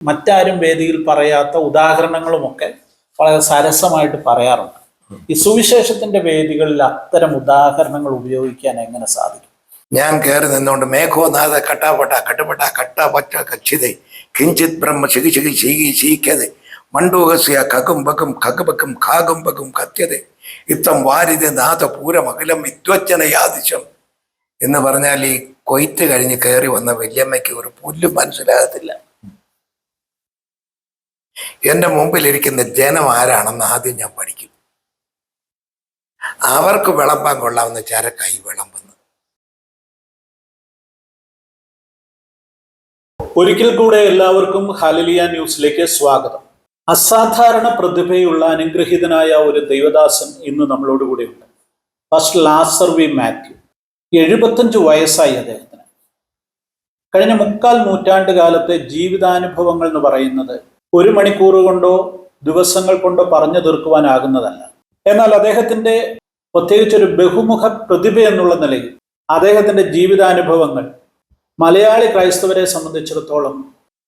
മറ്റാരും വേദിയിൽ പറയാത്ത ഉദാഹരണങ്ങളുമൊക്കെ വളരെ സരസമായിട്ട് പറയാറുണ്ട്. ഈ സുവിശേഷത്തിന്റെ വേദികളിൽ അത്തരം ഉദാഹരണങ്ങൾ ഉപയോഗിക്കാൻ എങ്ങനെ സാധിക്കും? ഞാൻ കയറി നിന്നുകൊണ്ട് മേഘോനാഥ കട്ടാപട്ട കട്ടുപട്ട കട്ടാപറ്റ കക്ഷിതേ കിഞ്ചിത് ബ്രഹ്മ ശിഖി ശിഖി ശീകി ശീഖ്യതേ മണ്ടൂഹസ്യ കകും ബകും ഖഗുബക്കും ഖാഗും ബകും കത്യതേ ഇത്തം വാരിത നാഥ പൂരമകലം വിദ്വജ്ജനയാദിശം എന്ന് പറഞ്ഞാൽ ഈ കൊയ്ത്ത് കഴിഞ്ഞ് കയറി വന്ന വല്യമ്മയ്ക്ക് ഒരു പുല്ലും മനസ്സിലാകത്തില്ല. എൻ്റെ മുമ്പിലിരിക്കുന്ന ജനം ആരാണെന്ന് ആദ്യം ഞാൻ പഠിക്കും. അവർക്ക് വിളമ്പാൻ കൊള്ളാവുന്ന ചരക്കായി വിളമ്പുന്നു. ഒരിക്കൽ കൂടെ എല്ലാവർക്കും ഹല്ലേലൂയ ന്യൂസിലേക്ക് സ്വാഗതം. അസാധാരണ പ്രതിഭയുള്ള അനുഗ്രഹീതനായ ഒരു ദൈവദാസൻ ഇന്ന് നമ്മളോട് കൂടെയുണ്ട്. ഫസ്റ്റ് ലാസർ വി മാത്യു. 75 വയസ്സായി അദ്ദേഹത്തിന്. കഴിഞ്ഞ 3/4 നൂറ്റാണ്ട് കാലത്തെ ജീവിതാനുഭവങ്ങൾ എന്ന് പറയുന്നത് 1 മണിക്കൂർ കൊണ്ടോ ദിവസങ്ങൾ കൊണ്ടോ പറഞ്ഞു തീർക്കുവാനാകുന്നതല്ല. എന്നാൽ അദ്ദേഹത്തിന്റെ പ്രത്യേകിച്ചൊരു ബഹുമുഖ പ്രതിഭ എന്നുള്ള നിലയിൽ അദ്ദേഹത്തിന്റെ ജീവിതാനുഭവങ്ങൾ മലയാളി ക്രൈസ്തവരെ സംബന്ധിച്ചിടത്തോളം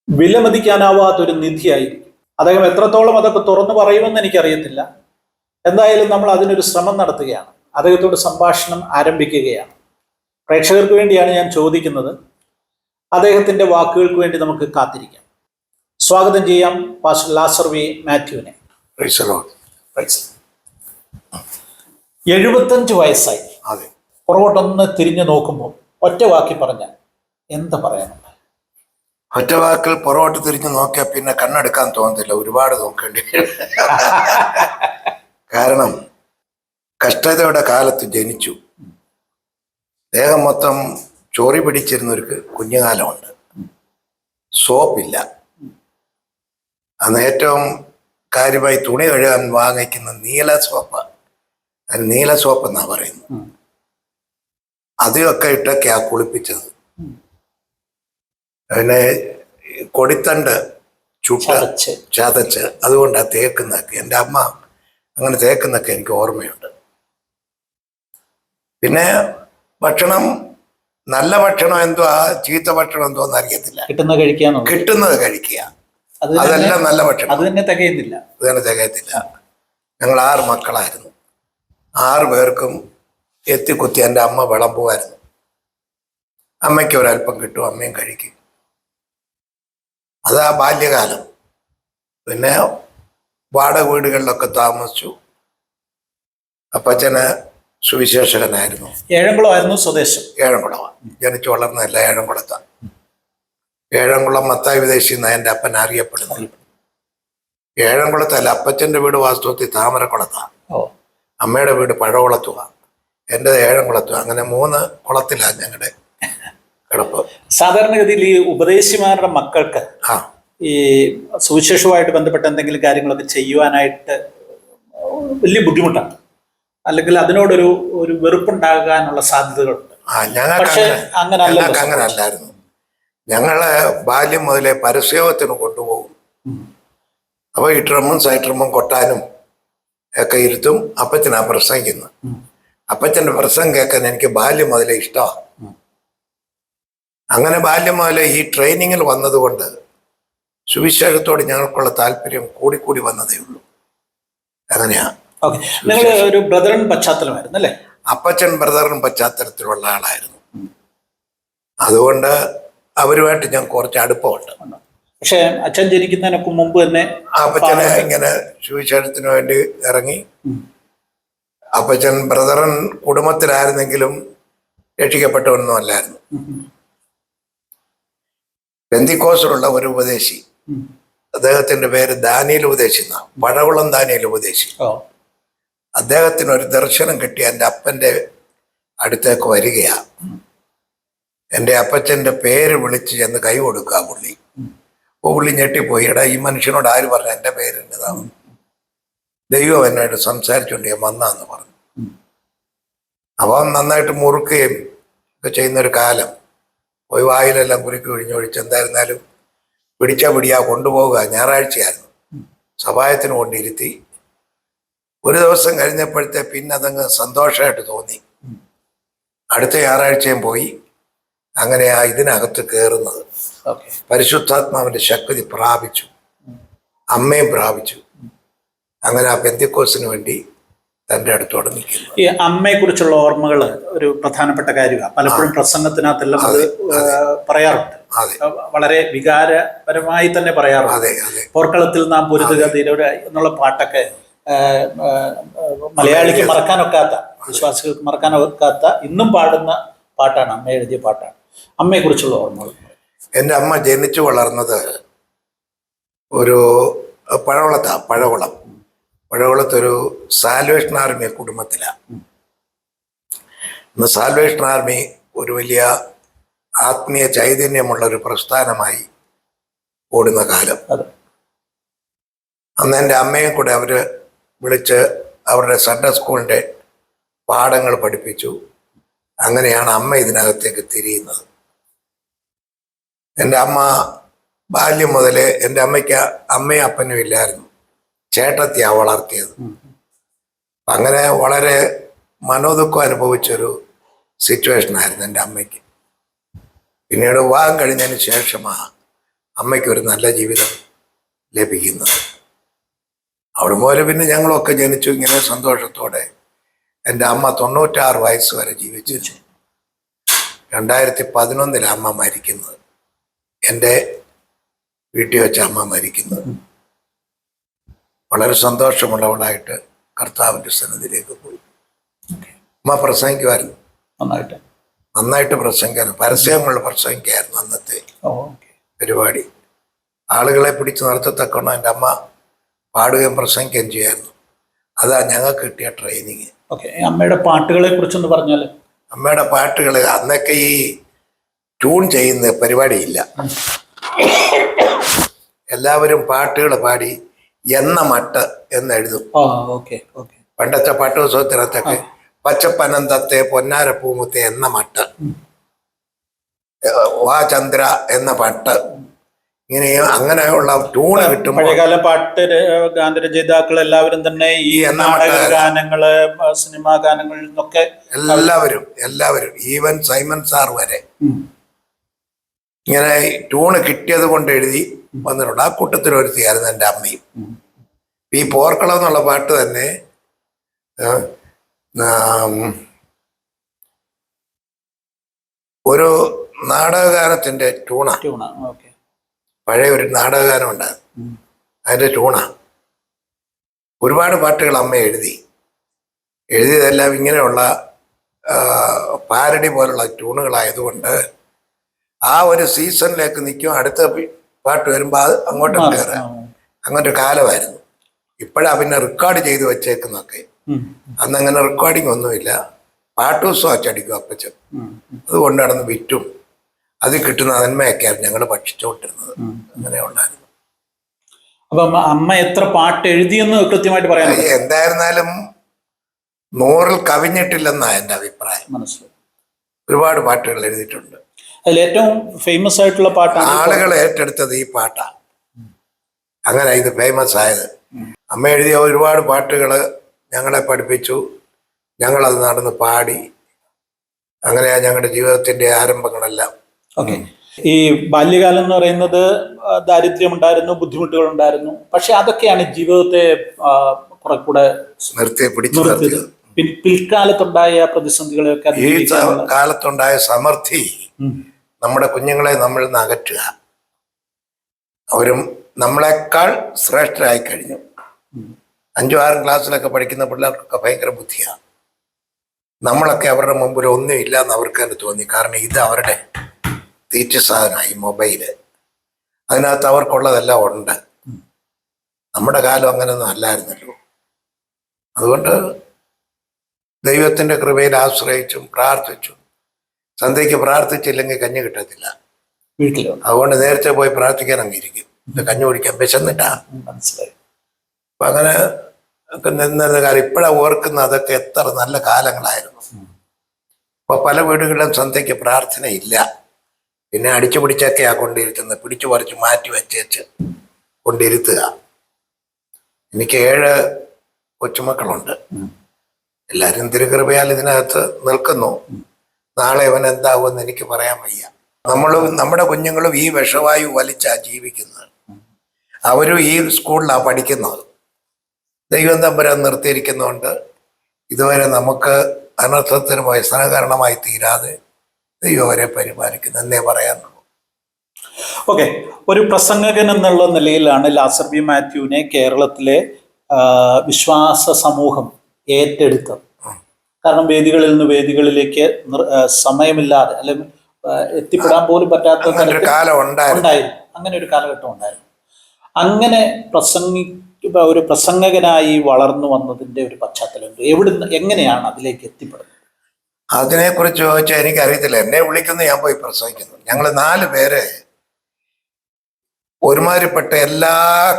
വിലമതിക്കാനാവാത്തൊരു നിധിയായിരിക്കും. അദ്ദേഹം എത്രത്തോളം അതൊക്കെ തുറന്നു പറയുമെന്ന് എനിക്കറിയത്തില്ല. എന്തായാലും നമ്മൾ അതിനൊരു ശ്രമം നടത്തുകയാണ്. അദ്ദേഹത്തോട് സംഭാഷണം ആരംഭിക്കുകയാണ്. പ്രേക്ഷകർക്ക് വേണ്ടിയാണ് ഞാൻ ചോദിക്കുന്നത്. അദ്ദേഹത്തിന്റെ വാക്കുകൾക്ക് വേണ്ടി നമുക്ക് കാത്തിരിക്കാം. സ്വാഗതം ചെയ്യാം പാസ്റ്റർ ലാസർ വി മാത്യുവിനെ. 75 വയസ്സായി. അതെ. പുറകോട്ടൊന്ന് തിരിഞ്ഞു നോക്കുമ്പോൾ ഒറ്റ വാക്കി പറഞ്ഞാൽ എന്താ പറയാനുണ്ട്? ഒറ്റ വാക്കിൽ പുറകോട്ട് തിരിഞ്ഞു നോക്കിയാൽ പിന്നെ കണ്ണെടുക്കാൻ തോന്നത്തില്ല, ഒരുപാട് നോക്കേണ്ടി വരും. കാരണം കഷ്ടതയുടെ കാലത്ത് ജനിച്ചു. ദേഹം മൊത്തം ചോറി പിടിച്ചിരുന്നവർക്ക് കുഞ്ഞുകാലമുണ്ട്. സോപ്പില്ല. അന്ന് ഏറ്റവും കാര്യമായി തുണി കഴുകാൻ വാങ്ങിക്കുന്ന നീല സോപ്പ്, അത് നീല സോപ്പ് എന്നാ പറയുന്നത്. അതൊക്കെ ഇട്ടൊക്കെയാ കുളിപ്പിച്ചത്. പിന്നെ കൊടിത്തണ്ട് ചതച്ച് അതുകൊണ്ടാണ് തേക്കുന്നതൊക്കെ. എൻ്റെ അമ്മ അങ്ങനെ തേക്കുന്നൊക്കെ എനിക്ക് ഓർമ്മയുണ്ട്. പിന്നെ ഭക്ഷണം, നല്ല ഭക്ഷണം എന്തോ ചീത്ത ഭക്ഷണം എന്തോ എന്ന് അറിയത്തില്ല. കിട്ടുന്നത് കഴിക്കുക, അതെല്ലാം നല്ല ഭക്ഷണം. അത് തന്നെ തികയത്തില്ല. ഞങ്ങൾ 6 മക്കളായിരുന്നു. 6 പേർക്കും എത്തിക്കുത്തി എൻ്റെ അമ്മ വിളമ്പുമായിരുന്നു. അമ്മയ്ക്ക് ഒരല്പം കിട്ടും, അമ്മയും കഴിക്കും. അതാ ബാല്യകാലം. പിന്നെ വാടക വീടുകളിലൊക്കെ താമസിച്ചു. അപ്പച്ചന് സുവിശേഷകനായിരുന്നു. ഏഴംകുളമായിരുന്നു സ്വദേശം. ഏഴംകുളമാണ്. ജനിച്ചു വളർന്നതല്ല ഏഴംകുളത്താണ്. ഏഴംകുളം മത്തായി വിദേശി എന്നാണ് എൻ്റെ അപ്പൻ അറിയപ്പെടുന്നത്. ഏഴംകുളത്തല്ല, അപ്പച്ചൻ്റെ വീട് വാസ്തവത്തിൽ താമരക്കുളത്താണ്. അമ്മയുടെ വീട് പഴകുളത്തുമാണ്. എൻ്റെ ഏഴംകുളത്തും. അങ്ങനെ 3 കുളത്തിലാണ് ഞങ്ങളുടെ കിടപ്പ്. സാധാരണഗതിയിൽ ഈ ഉപദേശിമാരുടെ മക്കൾക്ക് ഈ സുവിശേഷവുമായിട്ട് ബന്ധപ്പെട്ട എന്തെങ്കിലും കാര്യങ്ങളൊക്കെ ചെയ്യുവാനായിട്ട് വലിയ ബുദ്ധിമുട്ടാണ്, അല്ലെങ്കിൽ അതിനോടൊരു വെറുപ്പുണ്ടാകാനുള്ള സാധ്യതകളുണ്ട്. ഞങ്ങൾക്ക് അങ്ങനെ അല്ലായിരുന്നു. ഞങ്ങളെ ബാല്യം മുതലേ പരസ്യോഗത്തിന് കൊണ്ടുപോകും. അപ്പോൾ ഈ ഡ്രമ്മും സൈഡ്രമ്മും കൊട്ടാനും ഒക്കെ ഇരുത്തും. അപ്പച്ചനാ പ്രസംഗിക്കുന്നത്. അപ്പച്ചൻ്റെ പ്രസംഗം കേൾക്കാൻ എനിക്ക് ബാല്യം മുതലേ ഇഷ്ടമാണ്. അങ്ങനെ ബാല്യം മുതലേ ഈ ട്രെയിനിങ്ങിൽ വന്നതുകൊണ്ട് സുവിശേഷത്തോട് ഞങ്ങൾക്കുള്ള താല്പര്യം കൂടിക്കൂടി വന്നതേ ഉള്ളൂ. അങ്ങനെയാ. ഒരു ബ്രദറൻ പശ്ചാത്തലമായിരുന്നു അല്ലേ? അപ്പച്ചൻ ബ്രദറൻ പശ്ചാത്തലത്തിലുള്ള ആളായിരുന്നു. അതുകൊണ്ട് അവരുമായിട്ട് ഞാൻ കുറച്ച് അടുപ്പമുണ്ട്. പക്ഷെ അച്ഛൻ ജനിക്കുന്നതിനൊക്കെ മുമ്പ് തന്നെ അപ്പച്ചനെ ഇങ്ങനെ സുവിശേഷത്തിന് വേണ്ടി ഇറങ്ങി. അപ്പച്ചൻ ബ്രദറൻ കുടുംബത്തിലായിരുന്നെങ്കിലും രക്ഷിക്കപ്പെട്ടവനൊന്നും അല്ലായിരുന്നു. പെന്തിക്കോസിലുള്ള ഒരു ഉപദേശി, അദ്ദേഹത്തിന്റെ പേര് ദാനിയേൽ ഉപദേശി എന്നാണ്, പഴകുളം ദാനിയേൽ ഉപദേശി. അദ്ദേഹത്തിന് ഒരു ദർശനം കിട്ടി. എൻ്റെ അപ്പൻ്റെ അടുത്തേക്ക് വരികയാ. എൻ്റെ അപ്പച്ചൻ്റെ പേര് വിളിച്ച് ചെന്ന് കൈ കൊടുക്കുക പുള്ളി. പുള്ളി ഞെട്ടിപ്പോയി. എടാ, ഈ മനുഷ്യനോട് ആര് പറഞ്ഞു എൻ്റെ പേരെൻ്റെതാണ്? ദൈവം എന്നോട് സംസാരിച്ചുകൊണ്ട് ഞാൻ വന്നാന്ന് പറഞ്ഞു. അവൻ നന്നായിട്ട് മുറുക്കുകയും ഒക്കെ ചെയ്യുന്നൊരു കാലം. പോയി വായിലെല്ലാം കുരുക്കി ഒഴിഞ്ഞൊഴിച്ച് എന്തായിരുന്നാലും പിടിയാ കൊണ്ടുപോവുക. ഞായറാഴ്ചയായിരുന്നു. സഭായത്തിന് കൊണ്ടിരുത്തി. ഒരു ദിവസം കഴിഞ്ഞപ്പോഴത്തെ പിന്നെ അതങ്ങ് സന്തോഷമായിട്ട് തോന്നി. അടുത്ത ഞായറാഴ്ചയും പോയി. അങ്ങനെയാ ഇതിനകത്ത് കയറുന്നത്. ഓക്കെ. പരിശുദ്ധാത്മാവിന്റെ ശക്തി പ്രാപിച്ചു, അമ്മയും പ്രാപിച്ചു. അങ്ങനെ ആ പെന്തിക്കോസിന് വേണ്ടി തൻ്റെ അടുത്തോടെ നിൽക്കുന്നു. ഈ അമ്മയെ കുറിച്ചുള്ള ഓർമ്മകൾ ഒരു പ്രധാനപ്പെട്ട കാര്യമാണ്. പലപ്പോഴും പ്രസംഗത്തിനകത്തെല്ലാം അത് പറയാറുണ്ട്. വളരെ വികാരപരമായി തന്നെ പറയാറുണ്ട്. പോർക്കളത്തിൽ നാം പൊരുതുക ധീരര എന്നുള്ള പാട്ടൊക്കെ മലയാളിക്ക് മറക്കാനൊക്കാത്ത, വിശ്വാസികൾക്ക് മറക്കാനൊക്കാത്ത, ഇന്നും പാടുന്ന പാട്ടാണ്. അമ്മ എഴുതിയ പാട്ടാണ്. അമ്മയെ കുറിച്ചുള്ള ഓർമ്മകൾ. എൻ്റെ അമ്മ ജനിച്ചു വളർന്നത് ഒരു പഴവളത്തൊരു സാൽവേഷൻ ആർമി കുടുംബത്തിലാണ്. ഇന്ന് സാൽവേഷൻ ആർമി ഒരു വലിയ ആത്മീയ ചൈതന്യമുള്ള ഒരു പ്രസ്ഥാനമായി ഓടുന്ന കാലം. അന്ന് എൻ്റെ അമ്മയും കൂടെ അവർ വിളിച്ച് അവരുടെ സൺഡേ സ്കൂളിൻ്റെ പാഠങ്ങൾ പഠിപ്പിച്ചു. അങ്ങനെയാണ് അമ്മ ഇതിനകത്തേക്ക് തിരിയുന്നത്. എൻ്റെ അമ്മ ബാല്യം മുതലേ, എൻ്റെ അമ്മയ്ക്ക് അമ്മയും അപ്പനും ഇല്ലായിരുന്നു, ചേട്ടത്തിയാണ് വളർത്തിയത്. അങ്ങനെ വളരെ മനോദുഃഖം അനുഭവിച്ചൊരു സിറ്റുവേഷനായിരുന്നു എൻ്റെ അമ്മയ്ക്ക്. പിന്നീട് വിവാഹം കഴിഞ്ഞതിന് ശേഷമാണ് അമ്മയ്ക്കൊരു നല്ല ജീവിതം ലഭിക്കുന്നത്. അവിടെ പോലെ പിന്നെ ഞങ്ങളൊക്കെ ജനിച്ചു ഇങ്ങനെ സന്തോഷത്തോടെ. എൻ്റെ അമ്മ 96 വയസ്സ് വരെ ജീവിച്ചു. 2011 അമ്മ മരിക്കുന്നത്, എൻ്റെ വീട്ടിൽ വെച്ച അമ്മ മരിക്കുന്നത്. വളരെ സന്തോഷമുള്ളവളായിട്ട് കർത്താവിൻ്റെ സന്നിധിയിലേക്ക് പോയി. അമ്മ പ്രസംഗിക്കുമായിരുന്നു, നന്നായിട്ട് പ്രസംഗിക്കായിരുന്നു. പരസ്യങ്ങളിൽ പ്രസംഗിക്കായിരുന്നു അന്നത്തെ പരിപാടി. ആളുകളെ പിടിച്ചു നിർത്തത്തക്കണം എൻ്റെ അമ്മ പാടുകയും പ്രസംഗിക്കുകയും ചെയ്യായിരുന്നു. അതാ ഞങ്ങൾക്ക് കിട്ടിയ ട്രെയിനിങ്. അമ്മയുടെ പാട്ടുകളെ കുറിച്ചൊന്ന് പറഞ്ഞാൽ. അമ്മയുടെ പാട്ടുകൾ അന്നൊക്കെ ഈ ട്യൂൺ ചെയ്യുന്ന പരിപാടിയില്ല. എല്ലാവരും പാട്ടുകൾ പാടി എന്ന മട്ട് എന്നെഴുതും. പണ്ടത്തെ പാട്ടുത്സവത്തിനകത്തൊക്കെ പച്ചപ്പനന്തത്തെ പൊന്നാരപ്പൂമുത്തെ എന്ന മട്ട്, വാ ചന്ദ്ര എന്ന പാട്ട്, ഇങ്ങനെ അങ്ങനെയുള്ള ട്യൂണ് കിട്ടും. പഴയകാല പാട്ട് ഗാനരചയിതാക്കൾ എല്ലാവരും തന്നെ ഈ നാടക ഗാനങ്ങള്, സിനിമാ ഗാനങ്ങളിൽ നിന്നൊക്കെ എല്ലാവരും ഈവൻ സൈമൺ സാർ വരെ ഇങ്ങനെ ട്യൂണ് കിട്ടിയത് കൊണ്ട് എഴുതി വന്നിട്ടുണ്ട്. ആ കൂട്ടത്തിൽ ഒരുത്തിയായിരുന്നു എൻ്റെ അമ്മയും. ഈ പോർക്കളം എന്നുള്ള പാട്ട് തന്നെ ഒരു നാടകഗാനത്തിന്റെ ട്യൂണാ. പഴയ ഒരു നാടകഗാനം ഉണ്ടായിരുന്നു, അതിന്റെ ട്യൂണാ. ഒരുപാട് പാട്ടുകൾ അമ്മ എഴുതിയതെല്ലാം ഇങ്ങനെയുള്ള പാരഡി പോലുള്ള ട്യൂണുകളായതുകൊണ്ട് ആ ഒരു സീസണിലേക്ക് നിൽക്കും. അടുത്ത പാട്ട് വരുമ്പോൾ അത് അങ്ങോട്ട് കയറാം. അങ്ങനൊരു കാലമായിരുന്നു. ഇപ്പോഴാണ് പിന്നെ റെക്കോർഡ് ചെയ്ത് വെച്ചേക്കുന്നൊക്കെ. അന്നങ്ങനെ റെക്കോർഡിങ് ഒന്നുമില്ല. പാട്ടുത്സവം അച്ചടിക്കും അപ്പച്ചൻ. അതുകൊണ്ട് നടന്ന് വിറ്റും അത് കിട്ടുന്ന നന്മയൊക്കെയാണ് ഞങ്ങൾ ഭക്ഷിച്ചുകൊണ്ടിരുന്നത്. അങ്ങനെ ഉണ്ടായിരുന്നു. അപ്പം അമ്മ എത്ര പാട്ട് എഴുതിയെന്ന് കൃത്യമായിട്ട് പറയാൻ? എന്തായിരുന്നാലും 100-ൽ കവിഞ്ഞിട്ടില്ലെന്നാണ് എൻ്റെ അഭിപ്രായം. മനസ്സിലായി. ഒരുപാട് പാട്ടുകൾ എഴുതിയിട്ടുണ്ട്. അതിൽ ഏറ്റവും ഫേമസ് ആയിട്ടുള്ള പാട്ടാണ് ആളുകൾ ഏറ്റെടുത്തത് ഈ പാട്ടാണ്. അങ്ങനെ ഇത് ഫേമസ് ആയത്. അമ്മ എഴുതിയ ഒരുപാട് പാട്ടുകൾ ഞങ്ങളെ പഠിപ്പിച്ചു. ഞങ്ങളത് നടന്ന് പാടി. അങ്ങനെയാ ഞങ്ങളുടെ ജീവിതത്തിന്റെ ആരംഭങ്ങളെല്ലാം. ഓക്കെ. ഈ ബാല്യകാലം എന്ന് പറയുന്നത് ദാരിദ്ര്യമുണ്ടായിരുന്നു, ബുദ്ധിമുട്ടുകളുണ്ടായിരുന്നു. പക്ഷെ അതൊക്കെയാണ് ജീവിതത്തെ കുറെ കൂടെ പിടിച്ചു. പിൽക്കാലത്തുണ്ടായ പ്രതിസന്ധികളെയൊക്കെ ഈ കാലത്തുണ്ടായ സമൃദ്ധി നമ്മുടെ കുഞ്ഞുങ്ങളെ നമ്മളിൽ നിന്ന് അകറ്റുക. അവരും നമ്മളെക്കാൾ ശ്രേഷ്ഠരായി കഴിഞ്ഞു. 5-ും 6-ും ക്ലാസ്സിലൊക്കെ പഠിക്കുന്ന പിള്ളേർക്കൊക്കെ ഭയങ്കര ബുദ്ധിയാണ്. നമ്മളൊക്കെ അവരുടെ മുമ്പിൽ ഒന്നും ഇല്ലയെന്ന് അവർക്ക് തന്നെ തോന്നി. കാരണം ഇത് അവരുടെ തീറ്റ സാധനമായി മൊബൈല്. അതിനകത്ത് അവർക്കുള്ളതെല്ലാം ഉണ്ട്. നമ്മുടെ കാലം അങ്ങനെയൊന്നും അല്ലായിരുന്നല്ലോ. അതുകൊണ്ട് ദൈവത്തിൻ്റെ കൃപയിൽ ആശ്രയിച്ചും പ്രാർത്ഥിച്ചും. സന്ധ്യയ്ക്ക് പ്രാർത്ഥിച്ചില്ലെങ്കിൽ കഞ്ഞി കിട്ടത്തില്ല. അതുകൊണ്ട് നേരത്തെ പോയി പ്രാർത്ഥിക്കാൻ അങ്ങിരിക്കും. കഞ്ഞി കുടിക്കാൻ വിശന്നിട്ടാ. മനസ്സിലായി. അപ്പൊ അങ്ങനെ ഒക്കെ നിന്നിരുന്ന കാലം ഇപ്പോഴാണ് ഓർക്കുന്ന. അതൊക്കെ എത്ര നല്ല കാലങ്ങളായിരുന്നു. അപ്പൊ പല വീടുകളിലും സന്ധ്യയ്ക്ക് പ്രാർത്ഥനയില്ല. പിന്നെ അടിച്ചു പിടിച്ചൊക്കെയാ കൊണ്ടിരുത്തുന്നത്. പിടിച്ചു പറിച്ച് മാറ്റി വെച്ചേച്ച് കൊണ്ടിരുത്തുക. എനിക്ക് 7 കൊച്ചുമക്കളുണ്ട്. എല്ലാവരും തിരുകൃപയാൽ ഇതിനകത്ത് നിൽക്കുന്നു. നാളെ ഇവൻ എന്താവുമെന്ന് എനിക്ക് പറയാൻ വയ്യ. നമ്മളും നമ്മുടെ കുഞ്ഞുങ്ങളും ഈ വിഷവായു വലിച്ചാ ജീവിക്കുന്നത്. അവരും ഈ സ്കൂളിലാണ് പഠിക്കുന്നത്. ദൈവം തമ്പുരാൻ നിർത്തിയിരിക്കുന്നതുകൊണ്ട് ഇതുവരെ നമുക്ക് അനർത്ഥത്തിന് വ്യസന കാരണമായി തീരാതെ ദൈവം അവരെ പരിപാലിക്കുന്നു എന്നേ പറയാനുള്ളൂ. ഓക്കെ, ഒരു പ്രസംഗകൻ എന്നുള്ള നിലയിലാണ് ലാസർ ബി മാത്യുവിനെ കേരളത്തിലെ വിശ്വാസ സമൂഹം ഏറ്റെടുത്തത്. കാരണം വേദികളിൽ നിന്ന് വേദികളിലേക്ക് സമയമില്ലാതെ അല്ലെങ്കിൽ എത്തിപ്പെടാൻ പോലും പറ്റാത്ത കാലം ഉണ്ടായിരുന്നു. അങ്ങനെ ഒരു കാലഘട്ടം ഉണ്ടായിരുന്നു. അങ്ങനെ ഒരു പ്രസംഗകനായി വളർന്നു വന്നതിന്റെ ഒരു പശ്ചാത്തലം എവിടുന്ന് എങ്ങനെയാണ് അതിലേക്ക് എത്തിപ്പെടുന്നത്? അതിനെക്കുറിച്ച് ചോദിച്ചാൽ എനിക്കറിയത്തില്ല. എന്നെ വിളിക്കുന്നു, ഞാൻ പോയി പ്രസംഗിക്കുന്നു. ഞങ്ങൾ 4 പേര് ഒരുമാതിരിപ്പെട്ട എല്ലാ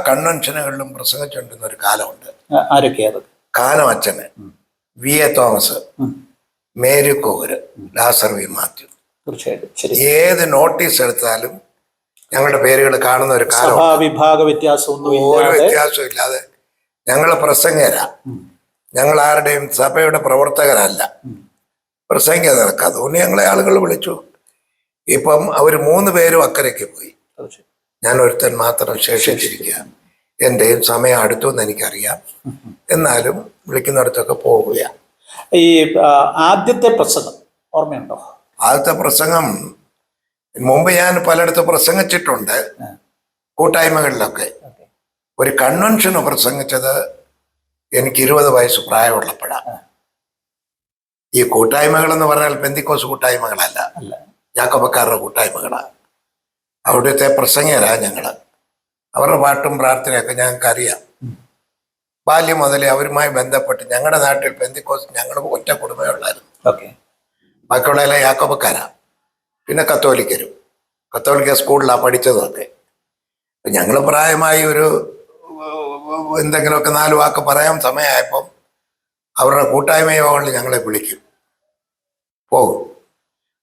കൺവെൻഷനുകളിലും പ്രസംഗിച്ചുകൊണ്ടിരുന്ന ഒരു കാലമുണ്ട്. ആരൊക്കെയാണ്? കാനം അച്ഛന്, V A Thomas, Mary Kora, Lazar V Mathew. തീർച്ചയായിട്ടും ഏത് നോട്ടീസ് എടുത്താലും ഞങ്ങളുടെ പേരുകൾ കാണുന്ന ഒരു കാലം. വിഭാഗ വ്യത്യാസമൊന്നും ഒരു വ്യത്യാസവും ഇല്ലാതെ ഞങ്ങൾ പ്രസംഗരാ. ഞങ്ങൾ ആരുടെയും സഭയുടെ പ്രവർത്തകരല്ല, പ്രസംഗിക്കാൻ നടക്കുക. അതുകൊണ്ട് ഞങ്ങളെ ആളുകൾ വിളിച്ചു. ഇപ്പം അവർ 3 പേരും അക്കരയ്ക്ക് പോയി, ഞാൻ ഒരുത്തൻ മാത്രം ശേഷിച്ചിരിക്കുക. എൻ്റെയും സമയം അടുത്തു എന്ന് എനിക്കറിയാം, എന്നാലും വിളിക്കുന്നിടത്തൊക്കെ പോവുകയാണ്. ഈ ആദ്യത്തെ പ്രസംഗം ഓർമ്മയുണ്ടോ? ആദ്യത്തെ പ്രസംഗം മുമ്പ് ഞാൻ പലയിടത്ത് പ്രസംഗിച്ചിട്ടുണ്ട്, കൂട്ടായ്മകളിലൊക്കെ. ഒരു കൺവെൻഷന് പ്രസംഗിച്ചത് എനിക്ക് 20 വയസ്സ് പ്രായമുള്ളപ്പോഴാണ്. ഈ കൂട്ടായ്മകൾ എന്ന് പറഞ്ഞാൽ പെന്തിക്കോസ് കൂട്ടായ്മകളല്ല, യാക്കോബക്കാരുടെ കൂട്ടായ്മകളാണ്. അവിടുത്തെ പ്രസംഗരാ ഞങ്ങൾ. അവരുടെ പാട്ടും പ്രാർത്ഥനയൊക്കെ ഞങ്ങൾക്ക് അറിയാം. ബാല്യം മുതലേ അവരുമായി ബന്ധപ്പെട്ട് ഞങ്ങളുടെ നാട്ടിൽ പെന്തിക്കോസ് ഞങ്ങൾ ഒറ്റ കുടുംബമേ ഉള്ളായിരുന്നു. ബാക്കിയുള്ള എല്ലാം യാക്കോബക്കാരാ. പിന്നെ കത്തോലിക്ക സ്കൂളിലാണ് പഠിച്ചതൊക്കെ. ഞങ്ങൾ പ്രായമായി ഒരു എന്തെങ്കിലുമൊക്കെ 4 വാക്ക് പറയാൻ സമയമായപ്പം അവരുടെ കൂട്ടായ്മ യോഗങ്ങളിൽ ഞങ്ങളെ വിളിക്കും, പോകും.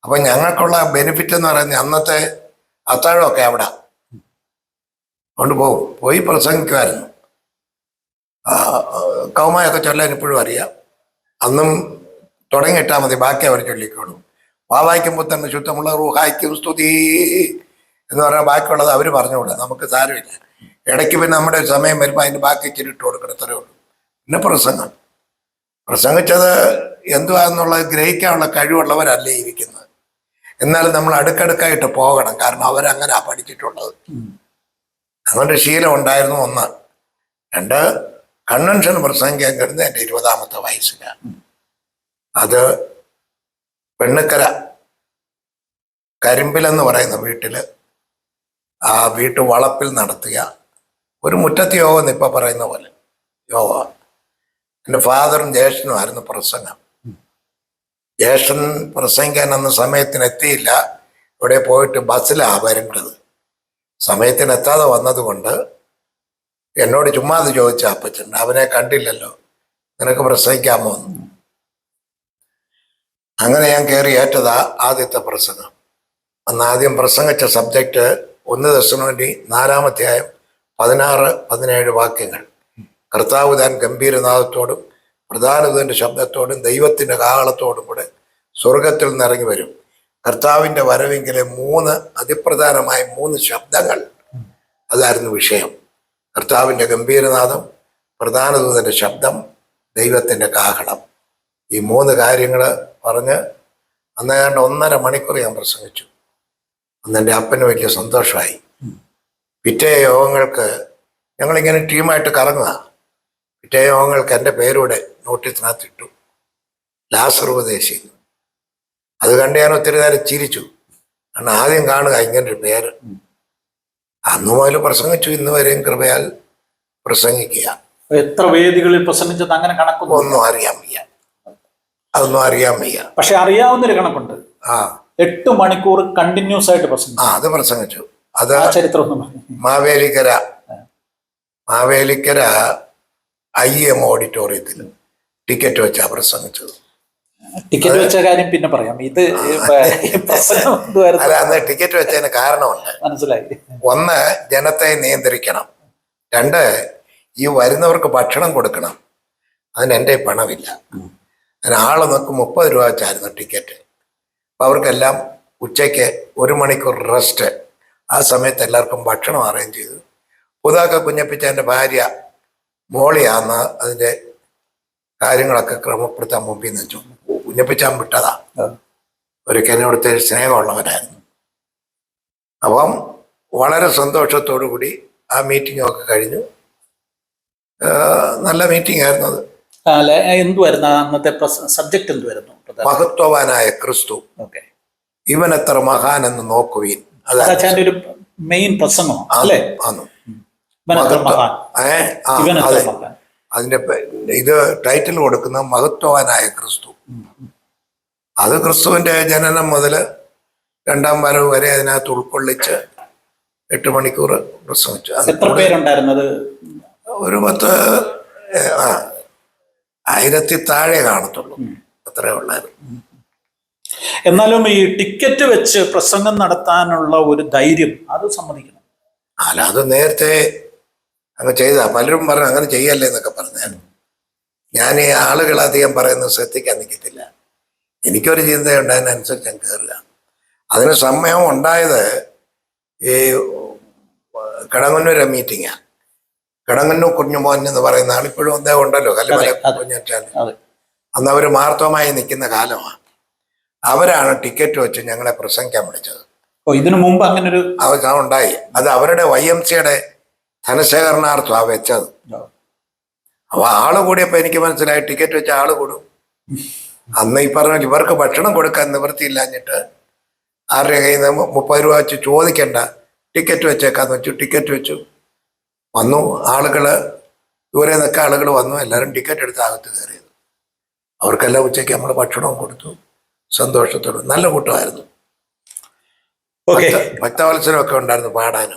അപ്പം ഞങ്ങൾക്കുള്ള ബെനിഫിറ്റ് എന്ന് പറയുന്നത് അന്നത്തെ അത്താഴമൊക്കെ അവിടെ കൊണ്ടുപോകും. പോയി പ്രസംഗിക്കുമായിരുന്നു. കൗമായൊക്കെ ചൊല്ലാൻ ഇപ്പോഴും അറിയാം. അന്നും തുടങ്ങിയിട്ടാൽ മതി, ബാക്കി അവർ ചൊല്ലിക്കോളും. വാവായിക്കുമ്പോൾ തന്നെ ശുദ്ധമുള്ള റൂഹായിക്കും സ്തുതി എന്ന് പറഞ്ഞാൽ ബാക്കിയുള്ളത് അവർ പറഞ്ഞുകൂടാ, നമുക്ക് സാരമില്ല. ഇടയ്ക്ക് പിന്നെ നമ്മുടെ സമയം വരുമ്പോൾ അതിൻ്റെ ബാക്കി ഇച്ചിരിട്ട് കൊടുക്കണം, ഇത്രയേ ഉള്ളൂ. പിന്നെ പ്രസംഗിച്ചത് എന്തുവാന്നുള്ളത് ഗ്രഹിക്കാനുള്ള കഴിവുള്ളവരല്ലേ ഇരിക്കുന്നത്. എന്നാലും നമ്മൾ അടുക്കടുക്കായിട്ട് പോകണം, കാരണം അവരങ്ങനെ പഠിച്ചിട്ടുള്ളത്. അങ്ങനെ ശീലം ഉണ്ടായിരുന്നു. 1. 2, കൺവെൻഷൻ പ്രസംഗിക്കാൻ കിടന്നത് എൻ്റെ 20ാമത്തെ വയസ്സിലാണ്. അത് പെണ്ണുക്കര കരിമ്പിലെന്ന് പറയുന്ന വീട്ടില്, ആ വീട്ടു വളപ്പിൽ നടത്തിയ ഒരു മുറ്റത്ത് യോഗം ഇപ്പൊ പറയുന്ന പോലെ യോഗ. എൻ്റെ ഫാദറും ജ്യേഷ്ഠനുമായിരുന്നു പ്രസംഗം. ജ്യേഷ്ഠൻ പ്രസംഗിക്കാൻ അന്ന് സമയത്തിന് എത്തിയില്ല. ഇവിടെ പോയിട്ട് ബസ്സിലാണ് വരേണ്ടത്. സമയത്തിന് എത്താതെ വന്നതുകൊണ്ട് എന്നോട് ചുമ്മാ അത് ചോദിച്ച അപ്പച്ചൻ, അവനെ കണ്ടില്ലല്ലോ, നിനക്ക് പ്രസംഗിക്കാമോ എന്ന്. അങ്ങനെ ഞാൻ കയറി ഏറ്റതാ ആദ്യത്തെ പ്രസംഗം. അന്ന് ആദ്യം പ്രസംഗിച്ച സബ്ജക്റ്റ് 1 തെസ്സലോനിക്കർ 4-ാം അധ്യായം 16-17 വാക്യങ്ങൾ. കർത്താവ് താൻ ഗംഭീരനാദത്തോടും പ്രധാനതൻ്റെ ശബ്ദത്തോടും ദൈവത്തിൻ്റെ കാഹളത്തോടും കൂടെ സ്വർഗത്തിൽ നിന്നിറങ്ങി വരും. കർത്താവിൻ്റെ വരവെങ്കിലെ 3 അതിപ്രധാനമായ 3 ശബ്ദങ്ങൾ, അതായിരുന്നു വിഷയം. കർത്താവിൻ്റെ ഗംഭീരനാദം, പ്രധാനദൂതൻ്റെ ശബ്ദം, ദൈവത്തിൻ്റെ കാഹളം. ഈ 3 കാര്യങ്ങൾ പറഞ്ഞ് അന്നേണ്ട 1.5 മണിക്കൂർ ഞാൻ പ്രസംഗിച്ചു. അന്ന് എൻ്റെ അപ്പന് വലിയ സന്തോഷമായി. പിറ്റേ യോഗങ്ങൾക്ക് ഞങ്ങളിങ്ങനെ ടീമായിട്ട് കറങ്ങുക. പിറ്റേ യോഗങ്ങൾക്ക് എൻ്റെ പേരൂടെ നോട്ടീസിനകത്തിട്ടു, ലാസർ ഉപദേശി. അത് കണ്ട് ഞാൻ ഒത്തിരി നേരം ചിരിച്ചു. കാരണം ആദ്യം കാണുക ഇങ്ങനൊരു പേര്. അന്നു മുതൽ പ്രസംഗിച്ചു, ഇന്ന് വരെയും കൃപയാൽ പ്രസംഗിക്കുക. എത്ര വേദികളിൽ പ്രസംഗിച്ചത് അങ്ങനെ കണക്കൊന്നും അതൊന്നും അറിയാൻ വയ്യ. പക്ഷെ അറിയാവുന്നൊരു കണക്കുണ്ട്. 8 മണിക്കൂർ കണ്ടിന്യൂസ് ആയിട്ട് പ്രസംഗിച്ചു. അത് പ്രസംഗിച്ചു. അത് ചരിത്രം മാവേലിക്കര IM ഓഡിറ്റോറിയത്തിൽ ടിക്കറ്റ് വെച്ചാ പ്രസംഗിച്ചത്. ടിക്കറ്റ് വെച്ച കാര്യം പിന്നെ പറയാം. ഇത് അന്ന് ടിക്കറ്റ് വെച്ചതിന് കാരണമുണ്ട്, മനസ്സിലായി. 1, ജനത്തെ നിയന്ത്രിക്കണം. 2, ഈ വരുന്നവർക്ക് ഭക്ഷണം കൊടുക്കണം. അതിന് എൻ്റെ പണമില്ല. അതിന് ആളെ നോക്ക് 30 രൂപ വെച്ചായിരുന്നു ടിക്കറ്റ്. അപ്പം അവർക്കെല്ലാം ഉച്ചയ്ക്ക് 1 മണിക്കൂർ റെസ്റ്റ്. ആ സമയത്ത് എല്ലാവർക്കും ഭക്ഷണം അറേഞ്ച് ചെയ്തു. പുതാക്ക കുഞ്ഞപ്പിച്ചാൻ്റെ ഭാര്യ മോളിയാന്ന് അതിൻ്റെ കാര്യങ്ങളൊക്കെ ക്രമപ്പെടുത്താൻ മുമ്പിൽ നിന്ന് വെച്ചു. കുഞ്ഞപ്പിച്ചാൻ വിട്ടതാ. ഒരിക്കൽ എന്നോടത്തെ സ്നേഹമുള്ളവരായിരുന്നു. അപ്പം വളരെ സന്തോഷത്തോടു കൂടി ആ മീറ്റിങ്ങൊക്കെ കഴിഞ്ഞു. നല്ല മീറ്റിംഗ് ആയിരുന്നു അത്. എന്തുവായിരുന്നു അന്നത്തെ സബ്ജക്ട്? എന്തുവായിരുന്നു? മഹത്വവാനായ ക്രിസ്തു, ഇവൻ എത്ര മഹാൻ എന്ന് നോക്കുവീൻ. അതാണ് ഒരു മെയിൻ പ്രസംഗം അല്ലേ? അതിന്റെ ഇത് ടൈറ്റിൽ കൊടുക്കുന്ന മഹത്വവാനായ ക്രിസ്തു. അത് ക്രിസ്തുവിന്റെ ജനനം മുതൽ 2ാം വരവ് വരെ അതിനകത്ത് ഉൾക്കൊള്ളിച്ച് 8 മണിക്കൂർ പ്രസംഗിച്ചു. എത്ര പേരുണ്ടായിരുന്നത്? ഒരു 1000 താഴെ കാണത്തുള്ളൂ, അത്രേ ഉള്ളായിരുന്നു. എന്നാലും ഈ ടിക്കറ്റ് വെച്ച് പ്രസംഗം നടത്താനുള്ള ഒരു ധൈര്യം അത് സമ്മതിക്കണം. അല്ല, അത് നേരത്തെ അങ്ങ് ചെയ്താ. പലരും പറഞ്ഞു അങ്ങനെ ചെയ്യല്ലേ എന്നൊക്കെ പറഞ്ഞായിരുന്നു. ഞാൻ ഈ ആളുകൾ അധികം പറയുന്നത് ശ്രദ്ധിക്കാൻ നിൽക്കത്തില്ല. എനിക്കൊരു ചിന്തയുണ്ട്, അതിനനുസരിച്ച് ഞാൻ കയറുക. അതിന് സമയം ഉണ്ടായത് ഈ കിടങ്ങന്നൂരെ മീറ്റിങ്ങാണ്. കിടങ്ങന്നൂർ കുഞ്ഞുമോൻ എന്ന് പറയുന്ന ആൾ ഇപ്പോഴും അദ്ദേഹം ഉണ്ടല്ലോ, കല്ലുമല കുഞ്ഞച്ചാൽ. അന്ന് അവർ മാർത്തമായി നിൽക്കുന്ന കാലമാണ്. അവരാണ് ടിക്കറ്റ് വെച്ച് ഞങ്ങളെ പ്രസംഗിക്കാൻ വിളിച്ചത്. ഇതിനു മുമ്പ് അങ്ങനെ ഒരു ഉണ്ടായി. അത് അവരുടെ YMCയുടെ ധനശേഖരണാർത്ഥമാണ് വെച്ചത്. അപ്പൊ ആള് കൂടിയപ്പോ എനിക്ക് മനസ്സിലായി ടിക്കറ്റ് വെച്ച ആള് കൂടും. അന്ന് ഈ പറഞ്ഞ ഇവർക്ക് ഭക്ഷണം കൊടുക്കാൻ നിവൃത്തിയില്ലാഞ്ഞിട്ട് ആരുടെ കയ്യിൽ നിന്ന് 30 രൂപ വെച്ച് ചോദിക്കണ്ട, ടിക്കറ്റ് വെച്ചേക്കാന്ന് വെച്ചു. ടിക്കറ്റ് വെച്ചു. വന്നു ആളുകള്, ദൂരെ നിൽക്കുക ആളുകൾ വന്നു. എല്ലാവരും ടിക്കറ്റ് എടുത്ത് അകത്ത് കയറിയത്. അവർക്കെല്ലാം ഉച്ചയ്ക്ക് നമ്മൾ ഭക്ഷണവും കൊടുത്തു. സന്തോഷത്തോടെ നല്ല കൂട്ടമായിരുന്നു. ഭക്തവത്സരമൊക്കെ ഉണ്ടായിരുന്നു പാടാനും.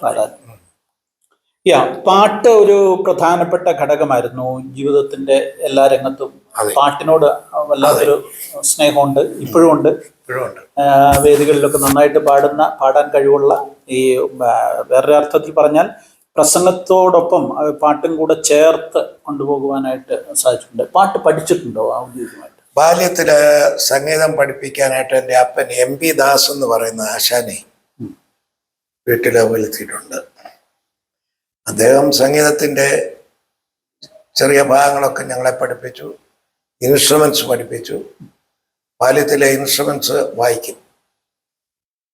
പാട്ട് ഒരു പ്രധാനപ്പെട്ട ഘടകമായിരുന്നു ജീവിതത്തിന്റെ എല്ലാ രംഗത്തും. പാട്ടിനോട് വല്ലാത്തൊരു സ്നേഹമുണ്ട്, ഇപ്പോഴും ഉണ്ട്. വേദികളിലൊക്കെ നന്നായിട്ട് പാടാൻ കഴിവുള്ള, ഈ വേറൊരു അർത്ഥത്തിൽ പറഞ്ഞാൽ പ്രസംഗത്തോടൊപ്പം പാട്ടും കൂടെ ചേർത്ത് കൊണ്ടുപോകുവാനായിട്ട് സാധിച്ചിട്ടുണ്ട്. പാട്ട് പഠിച്ചിട്ടുണ്ടോ ഔദ്യോഗികമായിട്ട്? ബാല്യത്തില് സംഗീതം പഠിപ്പിക്കാനായിട്ട് എൻ്റെ അപ്പൻ MP ദാസ് എന്ന് പറയുന്ന ആശാനെ വീട്ടിൽ വരുത്തിയിട്ടുണ്ട്. അദ്ദേഹം സംഗീതത്തിൻ്റെ ചെറിയ ഭാഗങ്ങളൊക്കെ ഞങ്ങളെ പഠിപ്പിച്ചു. ഇൻസ്ട്രുമെന്റ്സ് പഠിപ്പിച്ചു. ബാല്യത്തിലെ ഇൻസ്ട്രുമെന്റ്സ് വായിക്കും.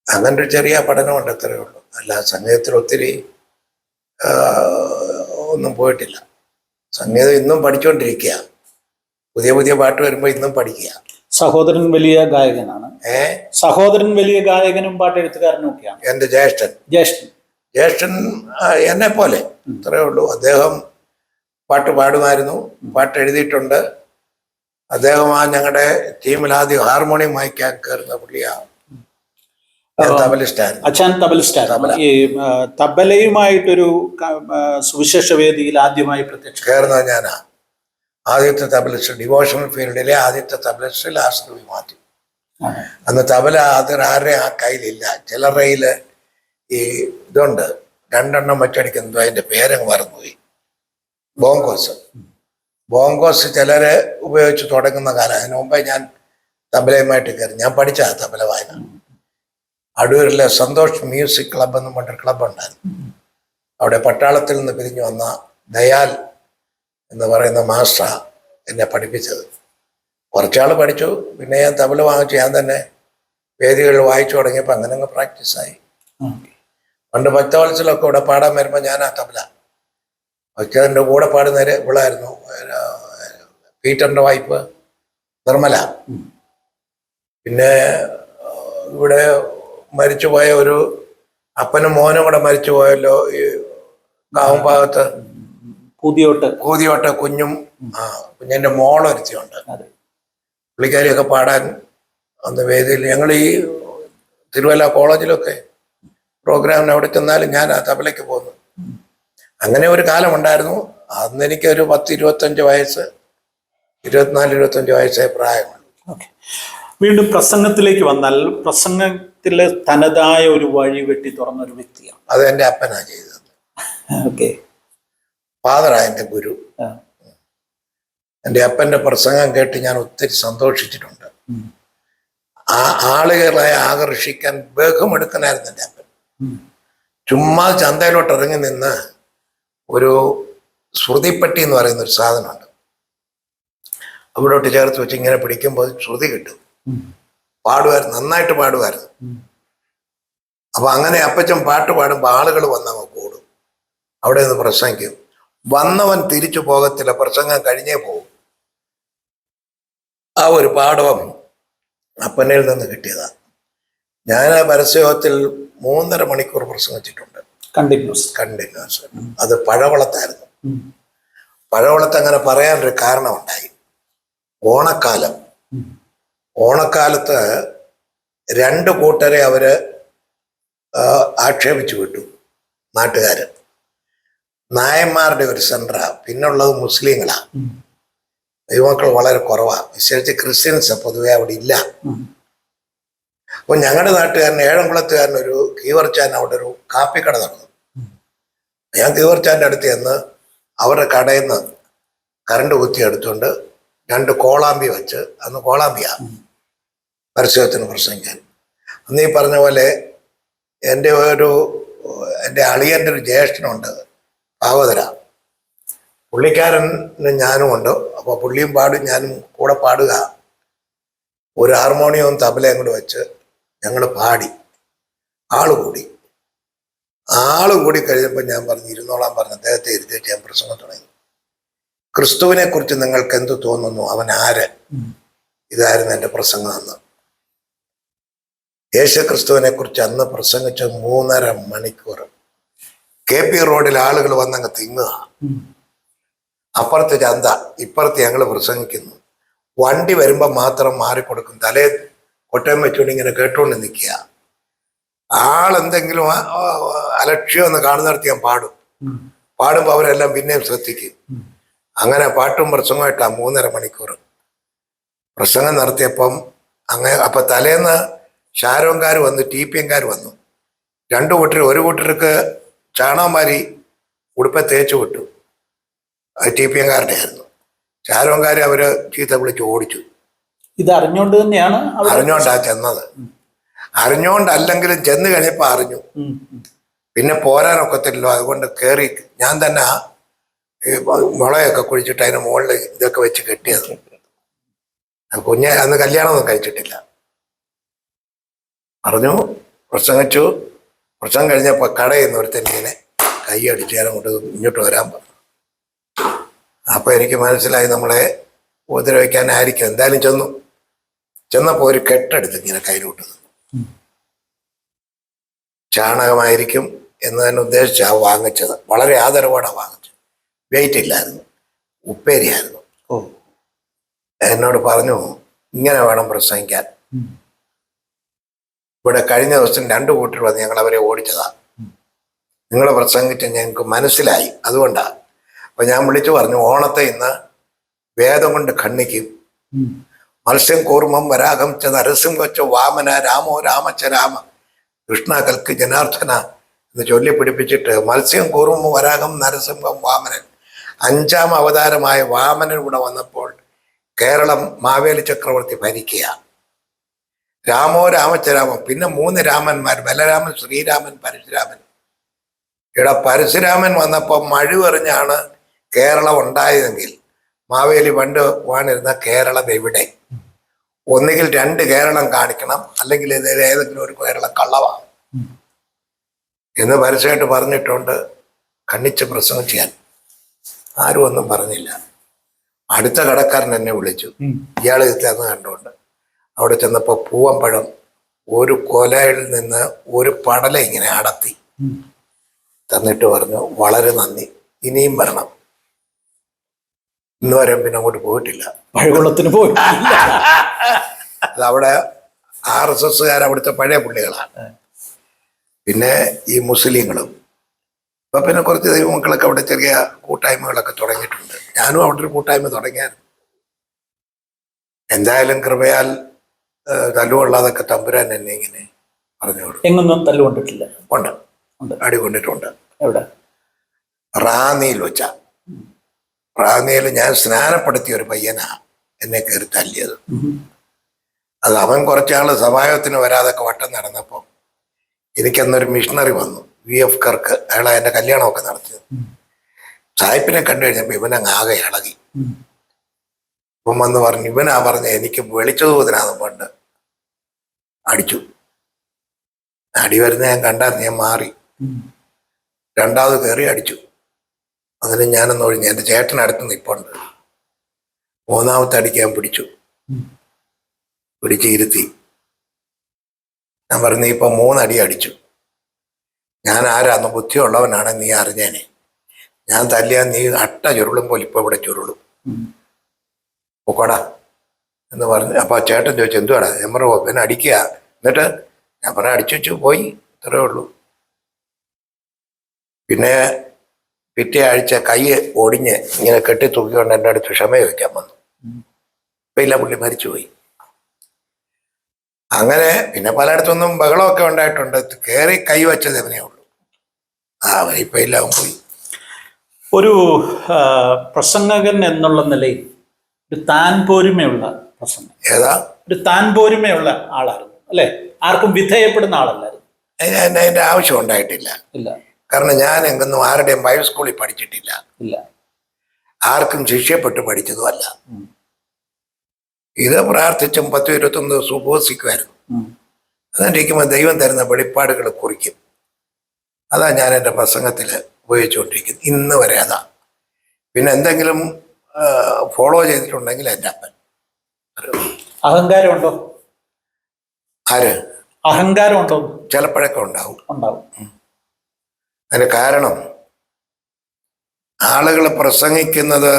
അങ്ങനൊരു ചെറിയ പഠനമുണ്ട്, അത്രയേ ഉള്ളൂ. അല്ല, സംഗീതത്തിൽ ഒത്തിരി ഒന്നും പോയിട്ടില്ല. സംഗീതം ഇന്നും പഠിച്ചുകൊണ്ടിരിക്കുക. പുതിയ പുതിയ പാട്ട് വരുമ്പോൾ ഇന്നും പഠിക്കുക. സഹോദരൻ വലിയ ഗായകനാണ്. സഹോദരൻ വലിയ ഗായകനും പാട്ടെഴുത്തുകാരനും ഒക്കെയാണ്. എൻ്റെ ജ്യേഷ്ഠൻ എന്നെ പോലെ, അത്രയേ ഉള്ളൂ. അദ്ദേഹം പാട്ട് പാടുമായിരുന്നു, പാട്ട് എഴുതിയിട്ടുണ്ട്. അദ്ദേഹം ഞങ്ങളുടെ ടീമിൽ ആദ്യം ഹാർമോണിയം വായിക്കാൻ കയറുന്ന പുള്ളിയാണ്. അച്ഛൻ തബലിസ്റ്റാണ്. ഈ തബലയുമായിട്ടൊരു സുവിശേഷ വേദിയിൽ ആദ്യമായി പ്രത്യക്ഷ കയറുന്നത് ഞാനാ. ആദ്യത്തെ തബലിസ്റ്റ്, ഡിവോഷണൽ ഫീൽഡിലെ ആദ്യത്തെ തബലിസ്റ്റ് ലാസ്റ്റ് മാറ്റി. അന്ന് തബല ആരുടെ ആ കയ്യിലില്ല. ചിലരുടെ കയ്യിൽ ഈ ഇതുണ്ട്, 2 എണ്ണം വെച്ചടിക്കുന്നത്. അതിൻ്റെ പേരങ്ങ് മറന്നുപോയി. ബോങ്കോസ് ചിലര് ഉപയോഗിച്ച് തുടങ്ങുന്ന കാലം. അതിന് മുമ്പേ ഞാൻ തബലയുമായിട്ട് കയറി. ഞാൻ പഠിച്ച തബല വായന. അടൂരിലെ സന്തോഷ് മ്യൂസിക് ക്ലബ് എന്നും പറഞ്ഞൊരു ക്ലബ് ഉണ്ടായിരുന്നു. അവിടെ പട്ടാളത്തിൽ നിന്ന് പിരിഞ്ഞു വന്ന ദയാൽ എന്ന് പറയുന്ന മാസ്റ്റർ എന്നെ പഠിപ്പിച്ചത്. കുറച്ചാൾ പഠിച്ചു. പിന്നെ ഞാൻ തബല വാങ്ങിച്ചു. ഞാൻ തന്നെ വേദികളിൽ വായിച്ചു തുടങ്ങിയപ്പോൾ അങ്ങനെ അങ്ങ് പ്രാക്ടീസായി. പണ്ട് ഭക്തവത്സലമൊക്കെ ഇവിടെ പാടാൻ വരുമ്പോൾ ഞാൻ ആ തബല ഭക്തൻ്റെ കൂടെ പാടുന്നവരെ ഇവളായിരുന്നു. പീറ്ററിൻ്റെ വൈഫ് നിർമ്മല. പിന്നെ ഇവിടെ മരിച്ചുപോയ ഒരു അപ്പനും മോനും കൂടെ മരിച്ചു പോയല്ലോ, ഈ കാവുംഭാഗത്ത് കൂതിയോട്ട് കുഞ്ഞും കുഞ്ഞിൻ്റെ മോളൊരുത്തിയുണ്ട്. പുള്ളിക്കാരിയൊക്കെ പാടാൻ അന്ന് വേദിയിൽ ഞങ്ങൾ ഈ തിരുവല്ല കോളേജിലൊക്കെ പ്രോഗ്രാമിന് അവിടെ ചെന്നാലും ഞാൻ ആ തബലയ്ക്ക് പോന്നു. അങ്ങനെ ഒരു കാലമുണ്ടായിരുന്നു. അന്ന് എനിക്കൊരു 10-25 വയസ്സ്, 24-25 വയസ്സേ പ്രായമാണ്. വീണ്ടും പ്രസംഗത്തിലേക്ക് വന്നാൽ, പ്രസംഗത്തിലെ തനതായ ഒരു വഴി വെട്ടി തുറന്നൊരു വ്യക്തിയാണ്. അത് എൻ്റെ അപ്പനാ ചെയ്തത്. ഫാദറാ എൻ്റെ ഗുരു. എൻ്റെ അപ്പൻ്റെ പ്രസംഗം കേട്ട് ഞാൻ ഒത്തിരി സന്തോഷിച്ചിട്ടുണ്ട്. ആ ആളുകളെ ആകർഷിക്കാൻ ബഹുമെടുക്കനായിരുന്നു എൻ്റെ അപ്പൻ. ചുമ്മാ ചന്തയിലോട്ട് ഇറങ്ങി നിന്ന് ഒരു ശ്രുതിപ്പെട്ടി എന്ന് പറയുന്ന ഒരു സാധനമുണ്ട്, അവിടോട്ട് ചേർത്ത് വെച്ച് ഇങ്ങനെ പിടിക്കുമ്പോൾ ശ്രുതി കിട്ടും. പാടുമായിരുന്നു, നന്നായിട്ട് പാടുമായിരുന്നു. അപ്പൊ അങ്ങനെ അപ്പച്ചൻ പാട്ട് പാടുമ്പോൾ ആളുകൾ വന്നങ്ങ് കൂടും, അവിടെ നിന്ന് പ്രസംഗിക്കും. വന്നവൻ തിരിച്ചു പോകത്തില്ല, പ്രസംഗം കഴിഞ്ഞേ പോകും. ആ ഒരു പാഠവും അപ്പനിൽ നിന്ന് കിട്ടിയതാണ്. ഞാൻ ആ പരസ്യത്തിൽ 3.5 മണിക്കൂർ പ്രസംഗിച്ചിട്ടുണ്ട്, കണ്ടിന്യൂസ്. അത് പഴവളത്തായിരുന്നു. പഴവളത്ത് അങ്ങനെ പറയാനൊരു കാരണമുണ്ടായി. ഓണക്കാലത്ത് 2 കൂട്ടരെ അവര് ആക്ഷേപിച്ചു വിട്ടു നാട്ടുകാര്. നായന്മാരുടെ ഒരു സെന്ററാ, പിന്നുള്ളത് മുസ്ലിങ്ങളാ. ദൈവമക്കൾ വളരെ കുറവാണ്, വിശേഷിച്ച് ക്രിസ്ത്യൻസ് പൊതുവെ അവിടെ ഇല്ല. അപ്പൊ ഞങ്ങളുടെ നാട്ടുകാരൻ ഏഴംകുളത്തുകാരൻ ഒരു കീവർച്ചാൻ അവിടെ ഒരു കാപ്പിക്കട നടന്നു. ഞാൻ കീവർച്ചാൻ്റെ അടുത്ത് ചെന്ന് അവരുടെ കടയിൽ നിന്ന് കറണ്ട് കുത്തി എടുത്തുകൊണ്ട് 2 കോളാമ്പി വെച്ച്, അന്ന് കോളാമ്പിയാ പരസ്യത്തിന് പ്രസംഗിക്കാൻ. അന്ന് ഈ പറഞ്ഞ പോലെ എൻ്റെ അളിയൻ്റെ ഒരു ജ്യേഷ്ഠനുണ്ട് ഭാഗവതര, പുള്ളിക്കാരന് ഞാനും ഉണ്ട്. അപ്പോൾ പുള്ളിയും പാടും, ഞാനും കൂടെ പാടുക. ഒരു ഹാർമോണിയവും തബലയും കൂടെ വെച്ച് ഞങ്ങൾ പാടി. ആള് കൂടി കഴിഞ്ഞപ്പോൾ ഞാൻ പറഞ്ഞു ഇരുന്നോളാൻ പറഞ്ഞു. അദ്ദേഹത്തെ ഇരുത്തിയിട്ട് ഞാൻ പ്രസംഗം തുടങ്ങി. ക്രിസ്തുവിനെ കുറിച്ച് നിങ്ങൾക്ക് എന്ത് തോന്നുന്നു, അവൻ ആര്? ഇതായിരുന്നു എൻ്റെ പ്രസംഗം അന്ന്. യേശു ക്രിസ്തുവിനെ കുറിച്ച് അന്ന് പ്രസംഗിച്ച 3.5 മണിക്കൂർ. KP റോഡിൽ ആളുകൾ വന്നങ്ങ് തിങ്ങുക. അപ്പുറത്ത് ചന്ത, ഇപ്പുറത്ത് ഞങ്ങൾ പ്രസംഗിക്കുന്നു. വണ്ടി വരുമ്പോൾ മാത്രം മാറിക്കൊടുക്കും, തലേ കൊട്ടയം വെച്ചുകൊണ്ട് ഇങ്ങനെ കേട്ടുകൊണ്ട് നിൽക്കുക. ആളെന്തെങ്കിലും അലക്ഷ്യം എന്ന് കാണുന്നിടത്ത് ഞാൻ പാടുമ്പോൾ അവരെല്ലാം പിന്നെയും ശ്രദ്ധിക്കും. അങ്ങനെ പാട്ടും പ്രസംഗമായിട്ടാ 3.5 മണിക്കൂർ പ്രസംഗം നടത്തിയപ്പം അപ്പൊ തലേന്ന് ഷാരോൻകാർ വന്നു, TPMകാർ വന്നു. 2 കൂട്ടർ, ഒരു കൂട്ടർക്ക് ചാണകമാരി ഉടുപ്പ തേച്ച് വിട്ടു, അത് TPMകാരുടെ ആയിരുന്നു. ഷാരോൻകാർ അവര് ചീത്ത വിളിച്ച് ഓടിച്ചു. ഇത് അറിഞ്ഞുകൊണ്ട് തന്നെയാണ്, അറിഞ്ഞോണ്ടാ ചെന്നത്. അറിഞ്ഞോണ്ടല്ലെങ്കിലും ചെന്ന് കഴിഞ്ഞപ്പോ അറിഞ്ഞു, പിന്നെ പോരാനൊക്കത്തില്ലല്ലോ. അതുകൊണ്ട് കയറി ഞാൻ തന്നെ മുളയൊക്കെ കുഴിച്ചിട്ട് അതിന് മുകളിൽ ഇതൊക്കെ വെച്ച് കെട്ടിയത്. കുഞ്ഞ് അന്ന് കല്യാണമൊന്നും കഴിച്ചിട്ടില്ല. പറഞ്ഞു, പ്രസംഗിച്ചു. പ്രസംഗം കഴിഞ്ഞപ്പോൾ കടയിൽ നിന്ന് ഒരുത്തൻ ഇങ്ങനെ കൈയടിച്ച് ഞാൻ കൊണ്ട് ഇങ്ങോട്ട് വരാൻ പറഞ്ഞു. അപ്പൊ എനിക്ക് മനസ്സിലായി നമ്മളെ ഉപദ്രവിക്കാനായിരിക്കും. എന്തായാലും ചെന്നപ്പോൾ ഒരു കെട്ടെടുത്ത് ഇങ്ങനെ കയ്യിലോട്ട് നിന്നു. ചാണകമായിരിക്കും എന്ന് തന്നെ ഉദ്ദേശിച്ചാ വാങ്ങിച്ചത്. വളരെ ആദരവോടെ വാങ്ങിച്ചത്. വെയിറ്റ് ഇല്ലായിരുന്നു, ഉപ്പേരിയായിരുന്നു. എന്നോട് പറഞ്ഞു, ഇങ്ങനെ വേണം പ്രസംഗിക്കാൻ. ഇവിടെ കഴിഞ്ഞ ദിവസം 2 കൂട്ടർ വന്ന് ഞങ്ങൾ അവരെ ഓടിച്ചതാ. നിങ്ങൾ പ്രസംഗിച്ച് ഞങ്ങൾക്ക് മനസ്സിലായി, അതുകൊണ്ടാ. അപ്പൊ ഞാൻ വിളിച്ചു പറഞ്ഞു, ഓണത്തെ ഇന്ന് വേദം കൊണ്ട് ഖണ്ഡിക്കും. മത്സ്യം കൂർമ്മം വരാഹം ച നരസിംഹച്ച വാമന രാമോ രാമച്ച രാമ കൃഷ്ണ കൽക്ക് ജനാർദ്ദന എന്ന് ചൊല്ലി പിടിപ്പിച്ചിട്ട് മത്സ്യം കൂർമ്മം വരാഹം നരസിംഹം വാമനൻ 5ാം അവതാരമായ വാമനൻ ഇവിടെ വന്നപ്പോൾ കേരളം മാവേലി ചക്രവർത്തി ഭരിക്കുക. രാമോ രാമച്ചരാമൻ, പിന്നെ 3 രാമന്മാർ, ബലരാമൻ, ശ്രീരാമൻ, പരശുരാമൻ. ഇവിടെ പരശുരാമൻ വന്നപ്പോൾ മഴുവെറിഞ്ഞാണ് കേരളം ഉണ്ടായതെങ്കിൽ മാവേലി പണ്ട് വാണിരുന്ന കേരളം എവിടെ? ഒന്നുകിൽ 2 കേരളം കാണിക്കണം, അല്ലെങ്കിൽ ഏതെങ്കിലും ഒരു കേരളം കള്ളവാണ് എന്ന് പരസ്യമായിട്ട് പറഞ്ഞിട്ടുണ്ട്. ഖണ്ഡിച്ച് പ്രസംഗം ചെയ്യാൻ ആരും ഒന്നും പറഞ്ഞില്ല. അടുത്ത കടക്കാരൻ എന്നെ വിളിച്ചു, ഇയാൾ ചെന്ന് കണ്ടുകൊണ്ട്. അവിടെ ചെന്നപ്പോൾ പൂവമ്പഴം ഒരു കൊലയിൽ നിന്ന് ഒരു പടല ഇങ്ങനെ അടത്തി തന്നിട്ട് പറഞ്ഞു, വളരെ നന്ദി, ഇനിയും വരണം. ഇന്ന് വരെ പിന്നെ അങ്ങോട്ട് പോയിട്ടില്ല, പഴകുളത്തിന് പോയിട്ടില്ല. അതവിടെ RSSകാർ അവിടുത്തെ പഴയ പുള്ളികളാണ്. പിന്നെ ഈ മുസ്ലിങ്ങളും. ഇപ്പൊ പിന്നെ കുറച്ച് ദൈവമക്കളൊക്കെ അവിടെ ചെറിയ കൂട്ടായ്മകളൊക്കെ തുടങ്ങിയിട്ടുണ്ട്. ഞാനും അവിടെ ഒരു കൂട്ടായ്മ തുടങ്ങിയായിരുന്നു. എന്തായാലും കൃപയാൽ തല്ലുകൊള്ളാതൊക്കെ തമ്പുരാൻ എന്നെ ഇങ്ങനെ പറഞ്ഞോളൂ. എങ്ങൊന്നും തല്ലുകൊണ്ടിട്ടില്ല? ഉണ്ട്, അടികൊണ്ടിട്ടുണ്ട്. എവിടെ? റാന്നിയിൽ വെച്ച. റാന്നിയിൽ ഞാൻ സ്നാനപ്പെടുത്തിയ ഒരു പയ്യനാ എന്നെ കയറി തല്ലിയത്. അത് അവൻ കുറച്ചാൾ സഭായോഗത്തിന് വരാതൊക്കെ വട്ടം നടന്നപ്പോൾ എനിക്കന്നൊരു മിഷണറി വന്നു, VF കർക്ക്. അയാളെ എൻ്റെ കല്യാണമൊക്കെ നടത്തിയത്. സായിപ്പിനെ കണ്ടു കഴിഞ്ഞപ്പോൾ ഇവനങ്ങ് ആകെ ഇളകി. ഇവൻ വന്ന് പറഞ്ഞു, ഇവനാ പറഞ്ഞ എനിക്ക് വെളിച്ചതൂതിനാന്ന് പണ്ട് അടിച്ചു. അടി വരുന്ന ഞാൻ കണ്ടായിരുന്നു, ഞാൻ മാറി. രണ്ടാമത് കയറി അടിച്ചു. അതിന് ഞാനൊന്ന് ഒഴിഞ്ഞു. എൻ്റെ ചേട്ടനടുത്ത് നിൽപ്പുണ്ട്. മൂന്നാമത്തെ അടിക്ക് ഞാൻ പിടിച്ചു, ഇരുത്തി. ഞാൻ പറഞ്ഞു, നീ ഇപ്പം 3 അടി അടിച്ചു. ഞാൻ ആരാന്ന് ബുദ്ധിയുള്ളവനാണ്, നീ അറിഞ്ഞേനെ. ഞാൻ തല്ലിയാൽ നീ അട്ട ചുരുളുമ്പോൾ ഇപ്പോൾ ഇവിടെ ചുരുളും. പൊക്കോടാ എന്ന് പറഞ്ഞു. അപ്പോൾ ചേട്ടൻ ചോദിച്ചു, എന്തുവാടാ? ഞാൻ പറഞ്ഞു, പിന്നെ അടിക്കുക. എന്നിട്ട് ഞാൻ പറഞ്ഞു, അടിച്ചു വെച്ചു പോയി, ഇത്രയേ ഉള്ളൂ. പിന്നെ പിറ്റേ ആഴ്ച കൈ ഒടിഞ്ഞ് ഇങ്ങനെ കെട്ടി തൂക്കിക്കൊണ്ട് എൻ്റെ അടുത്ത് ക്ഷമ ചോദിക്കാൻ വന്നു. ഇപ്പം ഇല്ല, പുള്ളി മരിച്ചുപോയി. അങ്ങനെ പിന്നെ പലയിടത്തൊന്നും ബഹളമൊക്കെ ഉണ്ടായിട്ടുണ്ട്. കയറി കൈ വെച്ചത് ഇവനേ ഉള്ളൂ. ഇപ്പം ഇല്ല, അവൻ പോയി. ഒരു പ്രസംഗകൻ എന്നുള്ള നിലയിൽ ഒരു താൻ പോരുമയുള്ള പ്രസംഗം, ഏതാ ഒരു താൻ പോരുമയുള്ള ആളായിരുന്നു അല്ലേ? ആർക്കും വിധേയപ്പെടുന്ന ആളല്ലായിരുന്നു. അതിൻ്റെ ആവശ്യം ഉണ്ടായിട്ടില്ല. ഇല്ല. കാരണം ഞാൻ എങ്ങൊന്നും ആരുടെയും ബൈബിൾ സ്കൂളിൽ പഠിച്ചിട്ടില്ല. ഇല്ല. ആർക്കും ശിഷ്യപ്പെട്ട് പഠിച്ചതുമല്ല. ഇത് പ്രാർത്ഥിച്ചും 10-21 ദിവസം ഉപവസിക്കുമായിരുന്നു. അതിരിക്കുമ്പോൾ ദൈവം തരുന്ന വെളിപ്പാടുകൾ കുറിക്കും. അതാ ഞാൻ എൻ്റെ പ്രസംഗത്തിൽ ഉപയോഗിച്ചുകൊണ്ടിരിക്കുന്നത് ഇന്ന് വരെ. അതാ. പിന്നെ എന്തെങ്കിലും ഫോളോ ചെയ്തിട്ടുണ്ടെങ്കിൽ എൻ്റെ അപ്പൻ. അഹങ്കാരമുണ്ടോ? ആര്? അഹങ്കാരമുണ്ടോ? ചിലപ്പോഴൊക്കെ ഉണ്ടാവും. ഉണ്ടാവും. അതിന് കാരണം ആളുകൾ പ്രസംഗിക്കുന്നത്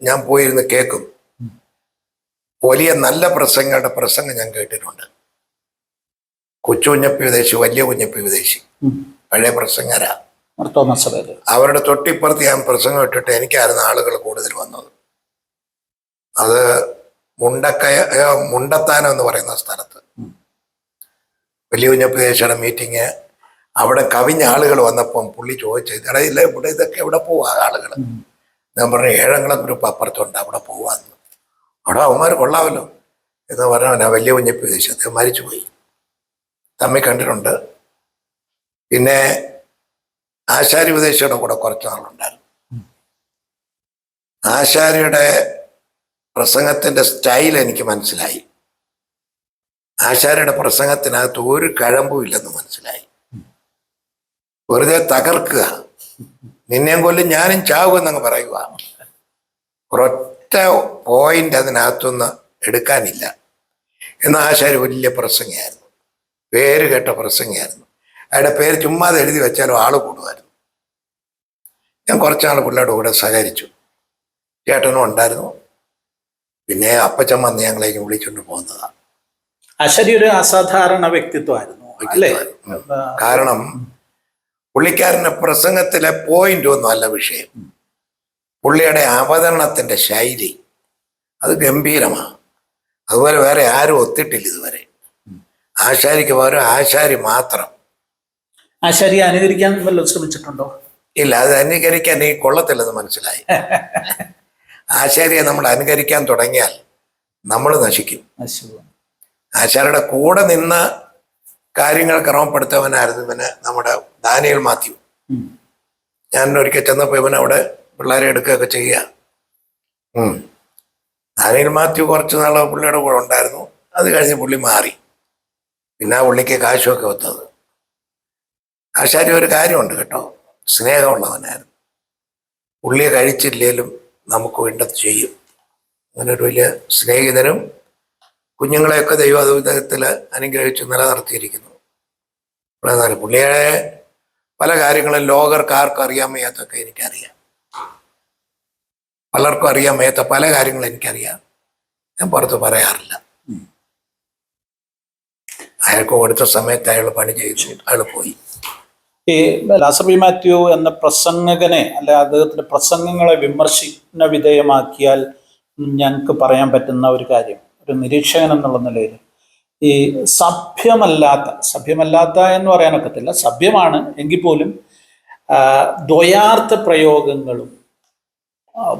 ഞാൻ പോയിരുന്ന് കേൾക്കും. വലിയ നല്ല പ്രസംഗങ്ങളുടെ പ്രസംഗം ഞാൻ കേട്ടിട്ടുണ്ട്. കൊച്ചു കുഞ്ഞപ്പി വിദേശി, വലിയ കുഞ്ഞപ്പി വിദേശി, പഴയ പ്രസംഗരാ. അവരുടെ തൊട്ടിപ്പുറത്ത് ഞാൻ പ്രസംഗം ഇട്ടിട്ട് എനിക്കായിരുന്നു ആളുകൾ കൂടുതൽ വന്നത്. അത് മുണ്ടത്താനം എന്ന് പറയുന്ന സ്ഥലത്ത് വലിയ കുഞ്ഞപ്പി ദേശിയുടെ മീറ്റിങ്. അവിടെ കവിഞ്ഞ ആളുകൾ വന്നപ്പം പുള്ളി ചോദിച്ചത്, ഇടയില്ല ഇവിടെ ഇതൊക്കെ എവിടെ പോവാ ആളുകൾ? ഞാൻ പറഞ്ഞു, ഏഴംകുളം ഗ്രൂപ്പ് അപ്പുറത്തുണ്ട്, അവിടെ പോവാന്ന്. അവിടെ അവന്മാർ കൊള്ളാമല്ലോ എന്ന് പറഞ്ഞാൽ വലിയ കുഞ്ഞപ്പി ദേശി അദ്ദേഹം മരിച്ചുപോയി. തമ്മിൽ കണ്ടിട്ടുണ്ട്. പിന്നെ ആശാരി ഉപദേശിയുടെ കൂടെ കുറച്ച് നാളുണ്ടായിരുന്നു. ആശാരിയുടെ പ്രസംഗത്തിന്റെ സ്റ്റൈൽ എനിക്ക് മനസ്സിലായി. ആശാരിയുടെ പ്രസംഗത്തിനകത്ത് ഒരു കഴമ്പും ഇല്ലെന്ന് മനസ്സിലായി. വെറുതെ തകർക്കുക, നിന്നെയും കൊല്ലും ഞാനും ചാവുമെന്നങ്ങ് പറയുക. ഒരൊറ്റ പോയിന്റ് അതിനകത്തുനിന്ന് എടുക്കാനില്ല. എന്നാൽ ആശാരി വലിയ പ്രസംഗിയായിരുന്നു, പേര് കേട്ട പ്രസംഗിയായിരുന്നു. അയാളുടെ പേര് ചുമ്മാതെ എഴുതി വെച്ചാലും ആള് കൂടുമായിരുന്നു. ഞാൻ കുറച്ചാൾ പുള്ളിയുടെ കൂടെ സഹകരിച്ചു. ചേട്ടനും ഉണ്ടായിരുന്നു. പിന്നെ അപ്പച്ചൻ വന്ന് ഞങ്ങളേക്ക് വിളിച്ചുകൊണ്ട് പോകുന്നതാണ്. ആശാരി ഒരു അസാധാരണ വ്യക്തിത്വമായിരുന്നു അല്ലേ? കാരണം പുള്ളിക്കാരൻ്റെ പ്രസംഗത്തിലെ പോയിന്റ് ഒന്നും അല്ല വിഷയം. പുള്ളിയുടെ അവതരണത്തിന്റെ ശൈലി അത് ഗംഭീരമാണ്. അതുപോലെ വേറെ ആരും ഒത്തിട്ടില്ല ഇതുവരെ. ആശാരിക്ക് പകരം ആശാരി മാത്രം. ആശാരിയെ അനുകരിക്കാൻ വല്ലതും ശ്രമിച്ചിട്ടുണ്ടോ? ഇല്ല, അത് അനുകരിക്കാൻ ഈ കൊള്ളത്തില്ലെന്ന് മനസ്സിലായി. ആശാരിയെ നമ്മൾ അനുകരിക്കാൻ തുടങ്ങിയാൽ നമ്മൾ നശിക്കും. ആശാരിയുടെ കൂടെ നിന്ന് കാര്യങ്ങൾ ക്രമപ്പെടുത്തവനായിരുന്നു ഇവന് നമ്മുടെ ദാനിയേൽ മാത്യു. ഞാൻ ഒരിക്കൽ ചെന്നപ്പോൾ ഇവൻ അവിടെ പിള്ളേരെ എടുക്കുകയൊക്കെ ചെയ്യുക. ദാനിയേൽ മാത്യു കുറച്ച് നാൾ പുള്ളിയുടെ കൂടെ ഉണ്ടായിരുന്നു. അത് കഴിഞ്ഞ് പുള്ളി മാറി. പിന്നെ ആ പുള്ളിക്ക് കാശുമൊക്കെ ഒത്തത്. ആശാരി ഒരു കാര്യമുണ്ട് കേട്ടോ, സ്നേഹമുള്ളവനായിരുന്നു. പുള്ളിയെ കഴിച്ചില്ലേലും നമുക്ക് വേണ്ടത് ചെയ്യും. അങ്ങനെ ഒരു വലിയ സ്നേഹിതനും കുഞ്ഞുങ്ങളെയൊക്കെ ദൈവം വിധത്തിൽ അനുഗ്രഹിച്ച് നിലനിർത്തിയിരിക്കുന്നു. പുള്ളിയെ പല കാര്യങ്ങളും ലോകർക്ക് ആർക്കും അറിയാൻ വയ്യാത്തൊക്കെ എനിക്കറിയാം. പലർക്കും അറിയാൻ വയ്യാത്ത പല കാര്യങ്ങളും എനിക്കറിയാം. ഞാൻ പുറത്ത് പറയാറില്ല. അയാൾക്ക് കൊടുത്ത സമയത്ത് അയാൾ പണി ചെയ്തു, അയാൾ പോയി. ഈ ലാസർ വി മാത്യു എന്ന പ്രസംഗകനെ അല്ലെ അദ്ദേഹത്തിന്റെ പ്രസംഗങ്ങളെ വിമർശന വിധേയമാക്കിയാൽ ഞങ്ങൾക്ക് പറയാൻ പറ്റുന്ന ഒരു കാര്യം, ഒരു നിരീക്ഷകൻ എന്നുള്ള നിലയിൽ, ഈ സഭ്യമല്ലാത്ത എന്ന് പറയാനൊക്കത്തില്ല, സഭ്യമാണ് എങ്കിൽ പോലും ദ്വയാർത്ഥ പ്രയോഗങ്ങളും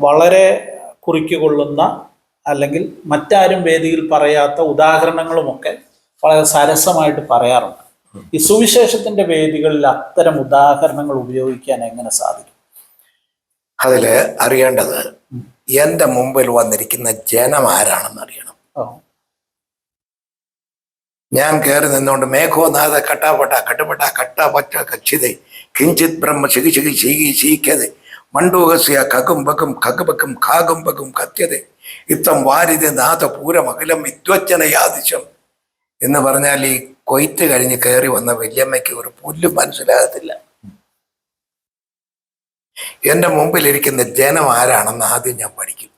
വളരെ കുറിക്കുകൊള്ളുന്ന അല്ലെങ്കിൽ മറ്റാരും വേദിയിൽ പറയാത്ത ഉദാഹരണങ്ങളുമൊക്കെ വളരെ സരസമായിട്ട് പറയാറുണ്ട്. ഈ സുവിശേഷത്തിന്റെ വേദികളിൽ അത്തരം ഉദാഹരണങ്ങൾ ഉപയോഗിക്കാൻ എങ്ങനെ സാധിക്കും? അതില് അറിയേണ്ടത് എന്റെ മുമ്പിൽ വന്നിരിക്കുന്ന ജനം ആരാണെന്ന് അറിയണം. ഞാൻ കയറി നിന്നുകൊണ്ട് മേഘോനാഥ കട്ടാപട്ട കട്ടുപട്ട കട്ടാപറ്റ കക്ഷിതേ കിഞ്ചിത് ബ്രഹ്മ ശിഖി ശിഖി ശീകി ശീക്കതെ മണ്ടൂഹസ്യ കകും ബകും ഖഗുബക്കും ഖാഗും ബകും കത്യതെ ഇത്തം വാരിത നാഥ പൂരമകലം വിദ്വജ്ജനയാദിശം എന്ന് പറഞ്ഞാൽ ഈ കൊയ്ത്ത് കഴിഞ്ഞ് കയറി വന്ന വല്യമ്മയ്ക്ക് ഒരു പുല്ലും മനസ്സിലാകത്തില്ല. എന്റെ മുമ്പിലിരിക്കുന്ന ജനം ആരാണെന്ന് ആദ്യം ഞാൻ പഠിക്കും.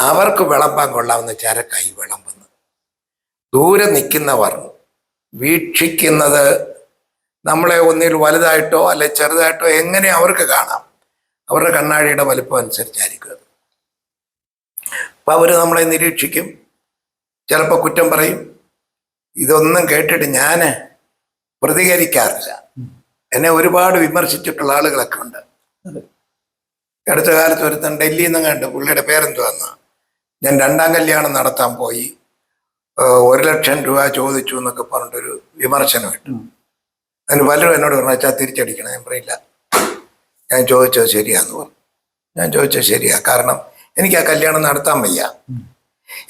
അവർക്ക് വിളമ്പാൻ കൊള്ളാവുന്ന ചരക്കായി വിളമ്പുന്നു. ദൂരെ നിൽക്കുന്നവർ വീക്ഷിക്കുന്നത് നമ്മളെ ഒന്നിൽ വലുതായിട്ടോ അല്ലെ ചെറുതായിട്ടോ എങ്ങനെ അവർക്ക് കാണാം. അവരുടെ കണ്ണാടിയുടെ വലുപ്പം അനുസരിച്ചായിരിക്കും അത്. അപ്പൊ അവര് നമ്മളെ നിരീക്ഷിക്കും, ചിലപ്പോൾ കുറ്റം പറയും. ഇതൊന്നും കേട്ടിട്ട് ഞാൻ പ്രതികരിക്കാറില്ല. എന്നെ ഒരുപാട് വിമർശിച്ചിട്ടുള്ള ആളുകളൊക്കെ ഉണ്ട്. അടുത്ത കാലത്ത് ഒരുത്തൻ ഡൽഹിയിൽ നിന്നും കണ്ട്, പുള്ളിയുടെ പേരെന്തുവന്ന, ഞാൻ 2ാം കല്യാണം നടത്താൻ പോയി 1,00,000 രൂപ ചോദിച്ചു എന്നൊക്കെ പറഞ്ഞിട്ടൊരു വിമർശനം ഇട്ടു. അതിന് പലരും എന്നോട് പറഞ്ഞു, വെച്ചാൽ തിരിച്ചടിക്കണം. ഞാൻ പറയില്ല, ഞാൻ ചോദിച്ചത് ശരിയാന്ന് പറഞ്ഞു. ഞാൻ ചോദിച്ചത് ശരിയാ, കാരണം എനിക്ക് ആ കല്യാണം നടത്താൻ വയ്യ.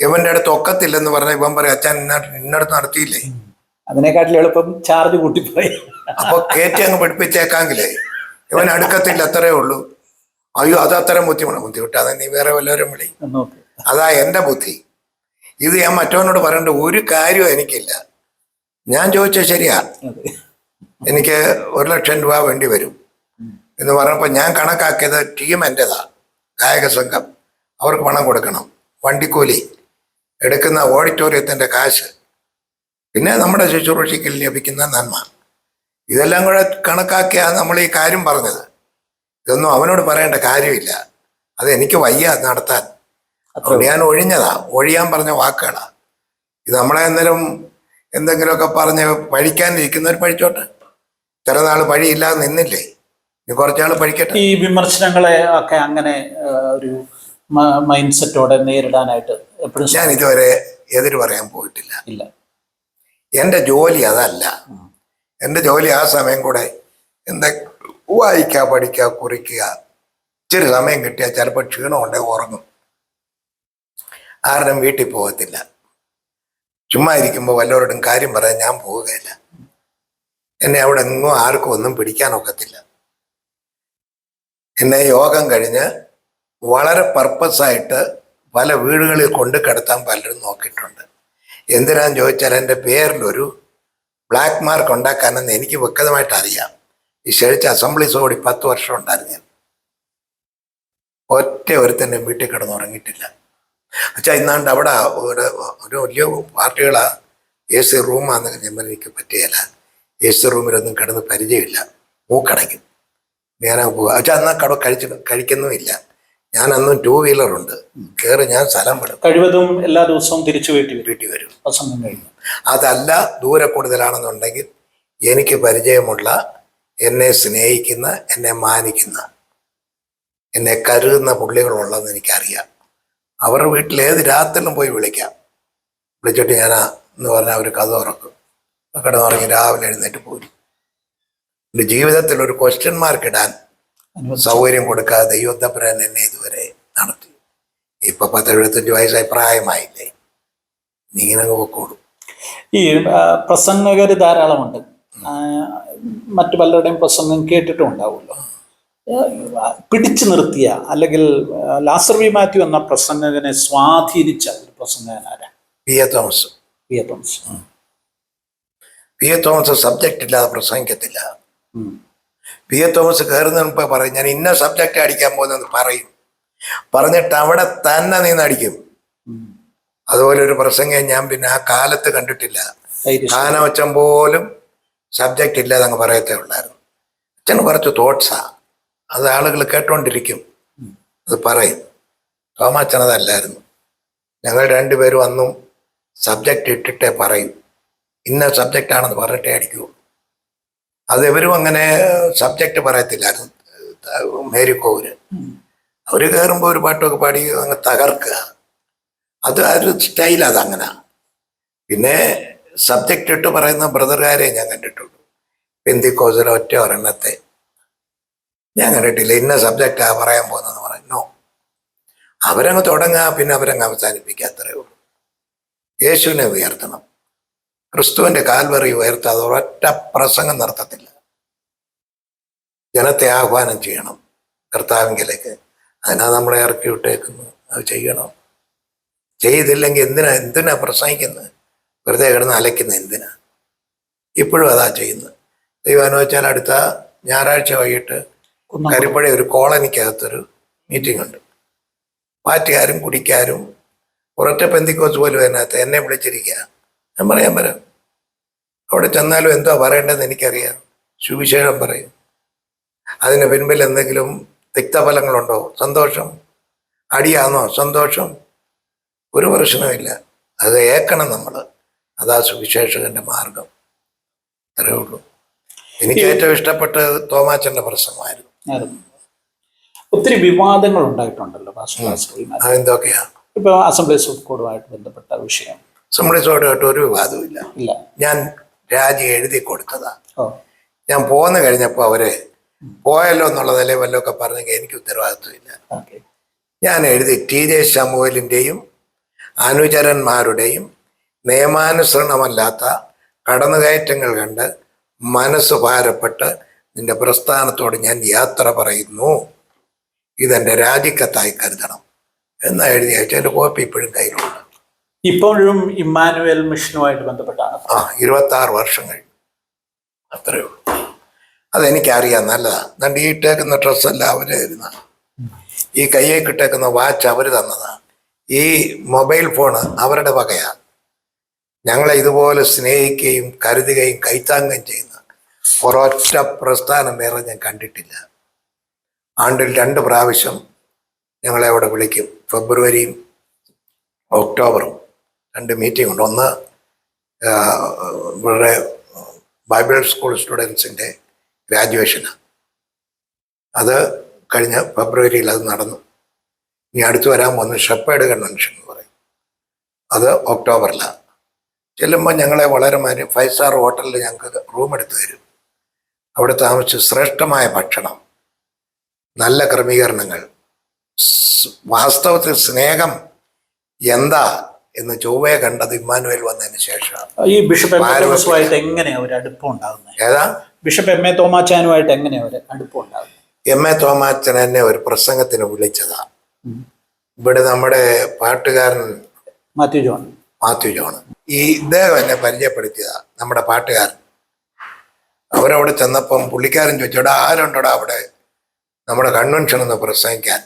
ഇവന്റെ അടുത്ത് ഒക്കത്തില്ലെന്ന് പറഞ്ഞ ഇവൻ പറയും, അച്ഛൻ ഇന്നടുത്ത് നടത്തിയില്ലേ, അതിനെക്കാട്ടിൽ എളുപ്പം ചാർജ് കൂട്ടിപ്പോയി. അപ്പൊ കയറ്റി അങ്ങ് പഠിപ്പിച്ചേക്കാങ്കിലേ ഇവൻ അടുക്കത്തില്ല, അത്രേ ഉള്ളൂ. അയ്യോ അത് അത്രയും ബുദ്ധിമുട്ടാതെ നീ വേറെ വല്ലവരും വിളി. അതാ എന്റെ ബുദ്ധി. ഇത് ഞാൻ മറ്റവനോട് പറയേണ്ട ഒരു കാര്യവും എനിക്കില്ല. ഞാൻ ചോദിച്ചത് ശരിയാ, എനിക്ക് 1,00,000 രൂപ വേണ്ടി വരും എന്ന് പറഞ്ഞപ്പോൾ ഞാൻ കണക്കാക്കിയത് ടീം എൻ്റെതാ, ഗായക സംഘം, അവർക്ക് പണം കൊടുക്കണം, വണ്ടിക്കൂലി, എടുക്കുന്ന ഓഡിറ്റോറിയത്തിൻ്റെ കാശ്, പിന്നെ നമ്മുടെ ശുശ്രൂഷയ്ക്ക് ലഭിക്കുന്ന നന്മ, ഇതെല്ലാം കൂടെ കണക്കാക്കിയാണ് നമ്മൾ ഈ കാര്യം പറഞ്ഞത്. ഇതൊന്നും അവനോട് പറയേണ്ട കാര്യമില്ല. അത് എനിക്ക് വയ്യ നടത്താൻ. അതുകൊണ്ട് ഞാൻ ഒഴിഞ്ഞതാ, ഒഴിയാൻ പറഞ്ഞ വാക്കുകളാ. ഇത് നമ്മളെ എന്തെങ്കിലുമൊക്കെ പറഞ്ഞ് പഴിക്കാനിരിക്കുന്നവർ പഴിച്ചോട്ടെ. ചില നാൾ പഴിയില്ലാതെ നിന്നില്ലേ, ഇനി കുറച്ചാൾ പഴിക്കട്ടെ. ഈ വിമർശനങ്ങളെ ഒക്കെ അങ്ങനെ ഒരു മൈൻഡ് സെറ്റോടെ നേരിടാനായിട്ട് എപ്പോഴും ഞാൻ ഇതുവരെ എതിര് പറയാൻ പോയിട്ടില്ല. ഇല്ല. എൻ്റെ ജോലി അതല്ല. എൻ്റെ ജോലി ആ സമയം കൂടെ വായിക്കുക, പഠിക്കുക, കുറിക്കുക. ഇച്ചിരി സമയം കിട്ടിയാൽ ചിലപ്പോൾ ക്ഷീണം ഉണ്ടെങ്കിൽ ഉറങ്ങും. ആരുടെയും വീട്ടിൽ പോകത്തില്ല. ചുമ്മാ ഇരിക്കുമ്പോൾ വല്ലവരോടും കാര്യം പറയാൻ ഞാൻ പോവുകയില്ല. എന്നെ അവിടെ എങ്ങും ആർക്കും ഒന്നും പിടിക്കാനൊക്കത്തില്ല. എന്നെ യോഗം കഴിഞ്ഞ് വളരെ പർപ്പസായിട്ട് പല വീടുകളിൽ കൊണ്ട് കിടത്താൻ പലരും നോക്കിയിട്ടുണ്ട്. എന്തിനാന്ന് ചോദിച്ചാൽ എൻ്റെ പേരിലൊരു ബ്ലാക്ക് മാർക്ക് ഉണ്ടാക്കാനെന്ന് എനിക്ക് വ്യക്തമായിട്ട് അറിയാം. ഈ ക്ഷണിച്ച അസംബ്ലീസ് കൂടി 10 വർഷം ഉണ്ടായിരുന്നു ഞാൻ. ഒറ്റ ഒരുത്തന്നെ വീട്ടിൽ കിടന്നുറങ്ങിയിട്ടില്ല. അച്ഛാ ഇന്നാണ്ട് അവിടെ ഒരു വലിയ പാർട്ടികളാ, AC റൂമാന്ന് ഞാൻ എനിക്ക് പറ്റുകയില്ല. AC റൂമിലൊന്നും കിടന്ന് പരിചയമില്ല, മൂക്കടയ്ക്കും. ഞാനാ പോവുക. അച്ഛാ എന്നാൽ കഴിക്കുന്നുമില്ല. ഞാൻ അന്നും 2 വീലറുണ്ട്, കയറി ഞാൻ സ്ഥലം വിടും. കഴിവതും എല്ലാ ദിവസവും തിരിച്ചു വീട്ടിൽ വരും. കഴിഞ്ഞു. അതല്ല ദൂരെ കൂടുതലാണെന്നുണ്ടെങ്കിൽ എനിക്ക് പരിചയമുള്ള, എന്നെ സ്നേഹിക്കുന്ന, എന്നെ മാനിക്കുന്ന, എന്നെ കരുതുന്ന പുള്ളികളുള്ളതെന്ന് എനിക്കറിയാം. അവരുടെ വീട്ടിൽ ഏത് രാത്രിയിലും പോയി വിളിക്കാം. വിളിച്ചിട്ട് ഞാനാ എന്ന് പറഞ്ഞാൽ അവർ കഥ തുറക്കും. കിടന്നുറങ്ങി രാവിലെ എഴുന്നേറ്റ് പോരും. എൻ്റെ ജീവിതത്തിൽ ഒരു ക്വസ്റ്റ്യൻ മാർക്ക് ഇടാൻ സൗകര്യം കൊടുക്കാതെ ദൈവത്തപ്പുരാൻ എന്നെ ഇതുവരെ നടത്തി. ഇപ്പൊ 10-75 വയസ്സായി, പ്രായമായില്ലേ, നീ ഇങ്ങനെ പോക്കോളൂ. ഈ പ്രസംഗകർ ധാരാളമുണ്ട്. മറ്റു പലരുടെയും പ്രസംഗം കേട്ടിട്ടും ഉണ്ടാവുമല്ലോ. പിടിച്ചു നിർത്തിയ അല്ലെങ്കിൽ ലാസർ വി മാത്യു എന്ന പ്രസംഗകനെ സ്വാധീനിച്ച ഒരു പ്രസംഗകൻ ആരാ? P A Thomas. P A Thomas subject ഇല്ലാതെ പ്രസംഗിക്കത്തില്ല. പി എ തോമസ് കയറുന്നതിന് മുമ്പ് പറയും, ഞാൻ ഇന്ന സബ്ജക്റ്റ് അടിക്കാൻ പോകുന്നത് പറയും. പറഞ്ഞിട്ട് അവിടെ തന്നെ നിന്ന് അടിക്കും. അതുപോലെ ഒരു പ്രസംഗം ഞാൻ പിന്നെ ആ കാലത്ത് കണ്ടിട്ടില്ല. ഗാനവച്ചം പോലും സബ്ജക്റ്റ് ഇല്ലാതെ അങ്ങ് പറയത്തേ ഉള്ളായിരുന്നു. അച്ഛന് കുറച്ച് തോട്ട്സാ, അത് ആളുകൾ കേട്ടോണ്ടിരിക്കും, അത് പറയും. തോമാച്ചൻ അതല്ലായിരുന്നു. ഞങ്ങൾ 2 പേരും അന്നും സബ്ജക്റ്റ് ഇട്ടിട്ടേ പറയും. ഇന്ന സബ്ജക്റ്റ് ആണെന്ന് പറഞ്ഞിട്ടേ അടിക്കൂ. അത് ഇവരും അങ്ങനെ സബ്ജക്റ്റ് പറയത്തില്ലായിരുന്നു. മേരിക്കോവിന് അവർ കയറുമ്പോൾ ഒരു പാട്ടൊക്കെ പാടി അങ്ങ് തകർക്കുക. അത് ആ ഒരു സ്റ്റൈൽ അതങ്ങനെ. പിന്നെ സബ്ജക്റ്റ് ഇട്ട് പറയുന്ന ബ്രദറുകാരെ ഞാൻ കണ്ടിട്ടുള്ളൂ. പെന്തിക്കോസിലെ ഒറ്റ ഒരെണ്ണത്തെ ഞാൻ കണ്ടിട്ടില്ല. ഇന്ന സബ്ജക്റ്റാ പറയാൻ പോകുന്നതെന്ന് പറയുന്നു. അവരങ്ങ് തുടങ്ങുക, പിന്നെ അവരങ്ങ് അവസാനിപ്പിക്കുക, അത്രയേ ഉള്ളൂ. യേശുവിനെ ഉയർത്തണം. ക്രിസ്തുവിന്റെ കാൽവറി ഉയർത്താതെ ഒരൊറ്റ പ്രസംഗം നടത്തത്തില്ല. ജനത്തെ ആഹ്വാനം ചെയ്യണം കർത്താവിങ്കിലേക്ക്. അതിനാ നമ്മളെ ഇറക്കി വിട്ടേക്കുന്നത്. അത് ചെയ്യണം. ചെയ്തില്ലെങ്കിൽ എന്തിനാ പ്രസംഗിക്കുന്നത്? വെറുതെ കിടന്ന് അലയ്ക്കുന്നത് എന്തിനാ? ഇപ്പോഴും അതാ ചെയ്യുന്നത്. ദൈവം അനുവദിച്ചാൽ അടുത്ത ഞായറാഴ്ച വൈകിട്ട് കരിപ്പുഴ ഒരു കോളനിക്കകത്തൊരു മീറ്റിംഗ് ഉണ്ട്. പാറ്റുകാരും കുടിക്കാരും ഒരൊറ്റ പെന്തിക്കോസ് പോലും അതിനകത്ത് എന്നെ വിളിച്ചിരിക്കുക. ഞാൻ പറയാൻ വരാം. അവിടെ ചെന്നാലും എന്തോ പറയേണ്ടതെന്ന് എനിക്കറിയാം. സുവിശേഷം പറയും. അതിന് പിൻപിൽ എന്തെങ്കിലും തിക്തഫലങ്ങളുണ്ടോ? സന്തോഷം. അടിയാണോ? സന്തോഷം. ഒരു പ്രശ്നമില്ല. അത് ഏക്കണം നമ്മൾ. അതാ സുവിശേഷകന്റെ മാർഗം. അത്രേ ഉള്ളൂ. എനിക്ക് ഏറ്റവും ഇഷ്ടപ്പെട്ടത് തോമാച്ചന്റെ പ്രസംഗമായിരുന്നു. ഒത്തിരി വിവാദങ്ങൾ ഉണ്ടായിട്ടുണ്ടല്ലോ അതെന്തൊക്കെയാ? ഇപ്പൊ അസംബ്ലീസ് ഓഫ് കോഡുമായിട്ട് ബന്ധപ്പെട്ട വിഷയം. അസംബ്ലീസ് ഓഫുമായിട്ട് ഒരു വിവാദവും ഇല്ല. ഞാൻ രാജി എഴുതി കൊടുത്തതാ. ഞാൻ പോന്നു കഴിഞ്ഞപ്പോൾ അവര് പോയല്ലോ എന്നുള്ള നിലയിൽ വല്ലതൊക്കെ പറഞ്ഞെങ്കിൽ എനിക്ക് ഉത്തരവാദിത്വമില്ല. ഞാൻ എഴുതി TJ ശമൂവേലിൻ്റെയും അനുചരന്മാരുടെയും നിയമാനുസരണമല്ലാത്ത കടന്നുകയറ്റങ്ങൾ കണ്ട് മനസ്സ് ഭാരപ്പെട്ട് നിന്റെ പ്രസ്ഥാനത്തോട് ഞാൻ യാത്ര പറയുന്നു. ഇതെന്റെ രാജിക്കത്തായി കരുതണം എന്നാ എഴുതി അയച്ചു. എൻ്റെ കോപ്പി ഇപ്പോഴും കയ്യിലുണ്ട്. ഇപ്പോഴും ഇമ്മാനുവേൽ മിഷനുമായിട്ട് ബന്ധപ്പെട്ടാണ്. 26 വർഷം കഴിഞ്ഞു. അത്രയേ ഉള്ളൂ. അതെനിക്കറിയാം. നല്ലതാ. എന്നിട്ട് ഈ ഇട്ടേക്കുന്ന ഡ്രസ്സെല്ലാം അവരായിരുന്ന, ഈ കയ്യേക്ക് ഇട്ടേക്കുന്ന വാച്ച് അവർ തന്നതാണ്, ഈ മൊബൈൽ ഫോണ് അവരുടെ വകയാണ്. ഞങ്ങളെ ഇതുപോലെ സ്നേഹിക്കുകയും കരുതുകയും കൈത്താങ്ങുകയും ചെയ്യുന്ന ഒരൊറ്റ പ്രസ്ഥാനം വേറെ ഞാൻ കണ്ടിട്ടില്ല. ആണ്ടിൽ 2 പ്രാവശ്യം ഞങ്ങളെ അവിടെ വിളിക്കും. ഫെബ്രുവരിയും ഒക്ടോബറും 2 മീറ്റിംഗ് ഉണ്ട്. ഒന്ന് ഇവിടെ ബൈബിൾ സ്കൂൾ സ്റ്റുഡൻസിൻ്റെ ഗ്രാജുവേഷനാണ്. അത് കഴിഞ്ഞ ഫെബ്രുവരിയിൽ അത് നടന്നു. ഇനി അടുത്ത് വരാൻ പോകുന്ന ഷെപ്പേർഡ് കൺവെൻഷൻ എന്ന് പറയും. അത് ഒക്ടോബറിലാണ്. ചെല്ലുമ്പോൾ ഞങ്ങളെ വളരെ 5 സ്റ്റാർ ഹോട്ടലിൽ ഞങ്ങൾക്ക് റൂം എടുത്ത് തരും. അവിടെ താമസിച്ച് ശ്രേഷ്ഠമായ ഭക്ഷണം, നല്ല ക്രമീകരണങ്ങൾ. വാസ്തവത്തിൽ സ്നേഹം എന്താ എന്ന് ചൊവ്വയെ കണ്ടത് ഇമ്മാനുവേൽ വന്നതിന് ശേഷം. ഈ ബിഷപ്പ് തോമാച്ചാനുമായിട്ട് എങ്ങനെയാ ഒരു അടുപ്പം ഉണ്ടാകുന്നത്? ഏതാ? ബിഷപ്പ് MA തോമാച്ചാനുമായിട്ട് എങ്ങനെയാ ഒരു അടുപ്പം ഉണ്ടാകുന്നത്? MA തോമാച്ചൻ എന്നെ ഒരു പ്രസംഗത്തിന് വിളിച്ചതാ. ഇവിടെ നമ്മുടെ പാട്ടുകാരൻ മാത്യു ജോൺ ഇദ്ദേഹം എന്നെ പരിചയപ്പെടുത്തിയതാ, നമ്മുടെ പാട്ടുകാരൻ. അവരവിടെ ചെന്നപ്പം പുള്ളിക്കാരൻ ചോദിച്ചോടാ ആരുണ്ടോടാ അവിടെ നമ്മുടെ കൺവെൻഷൻ ഒന്ന് പ്രസംഗിക്കാൻ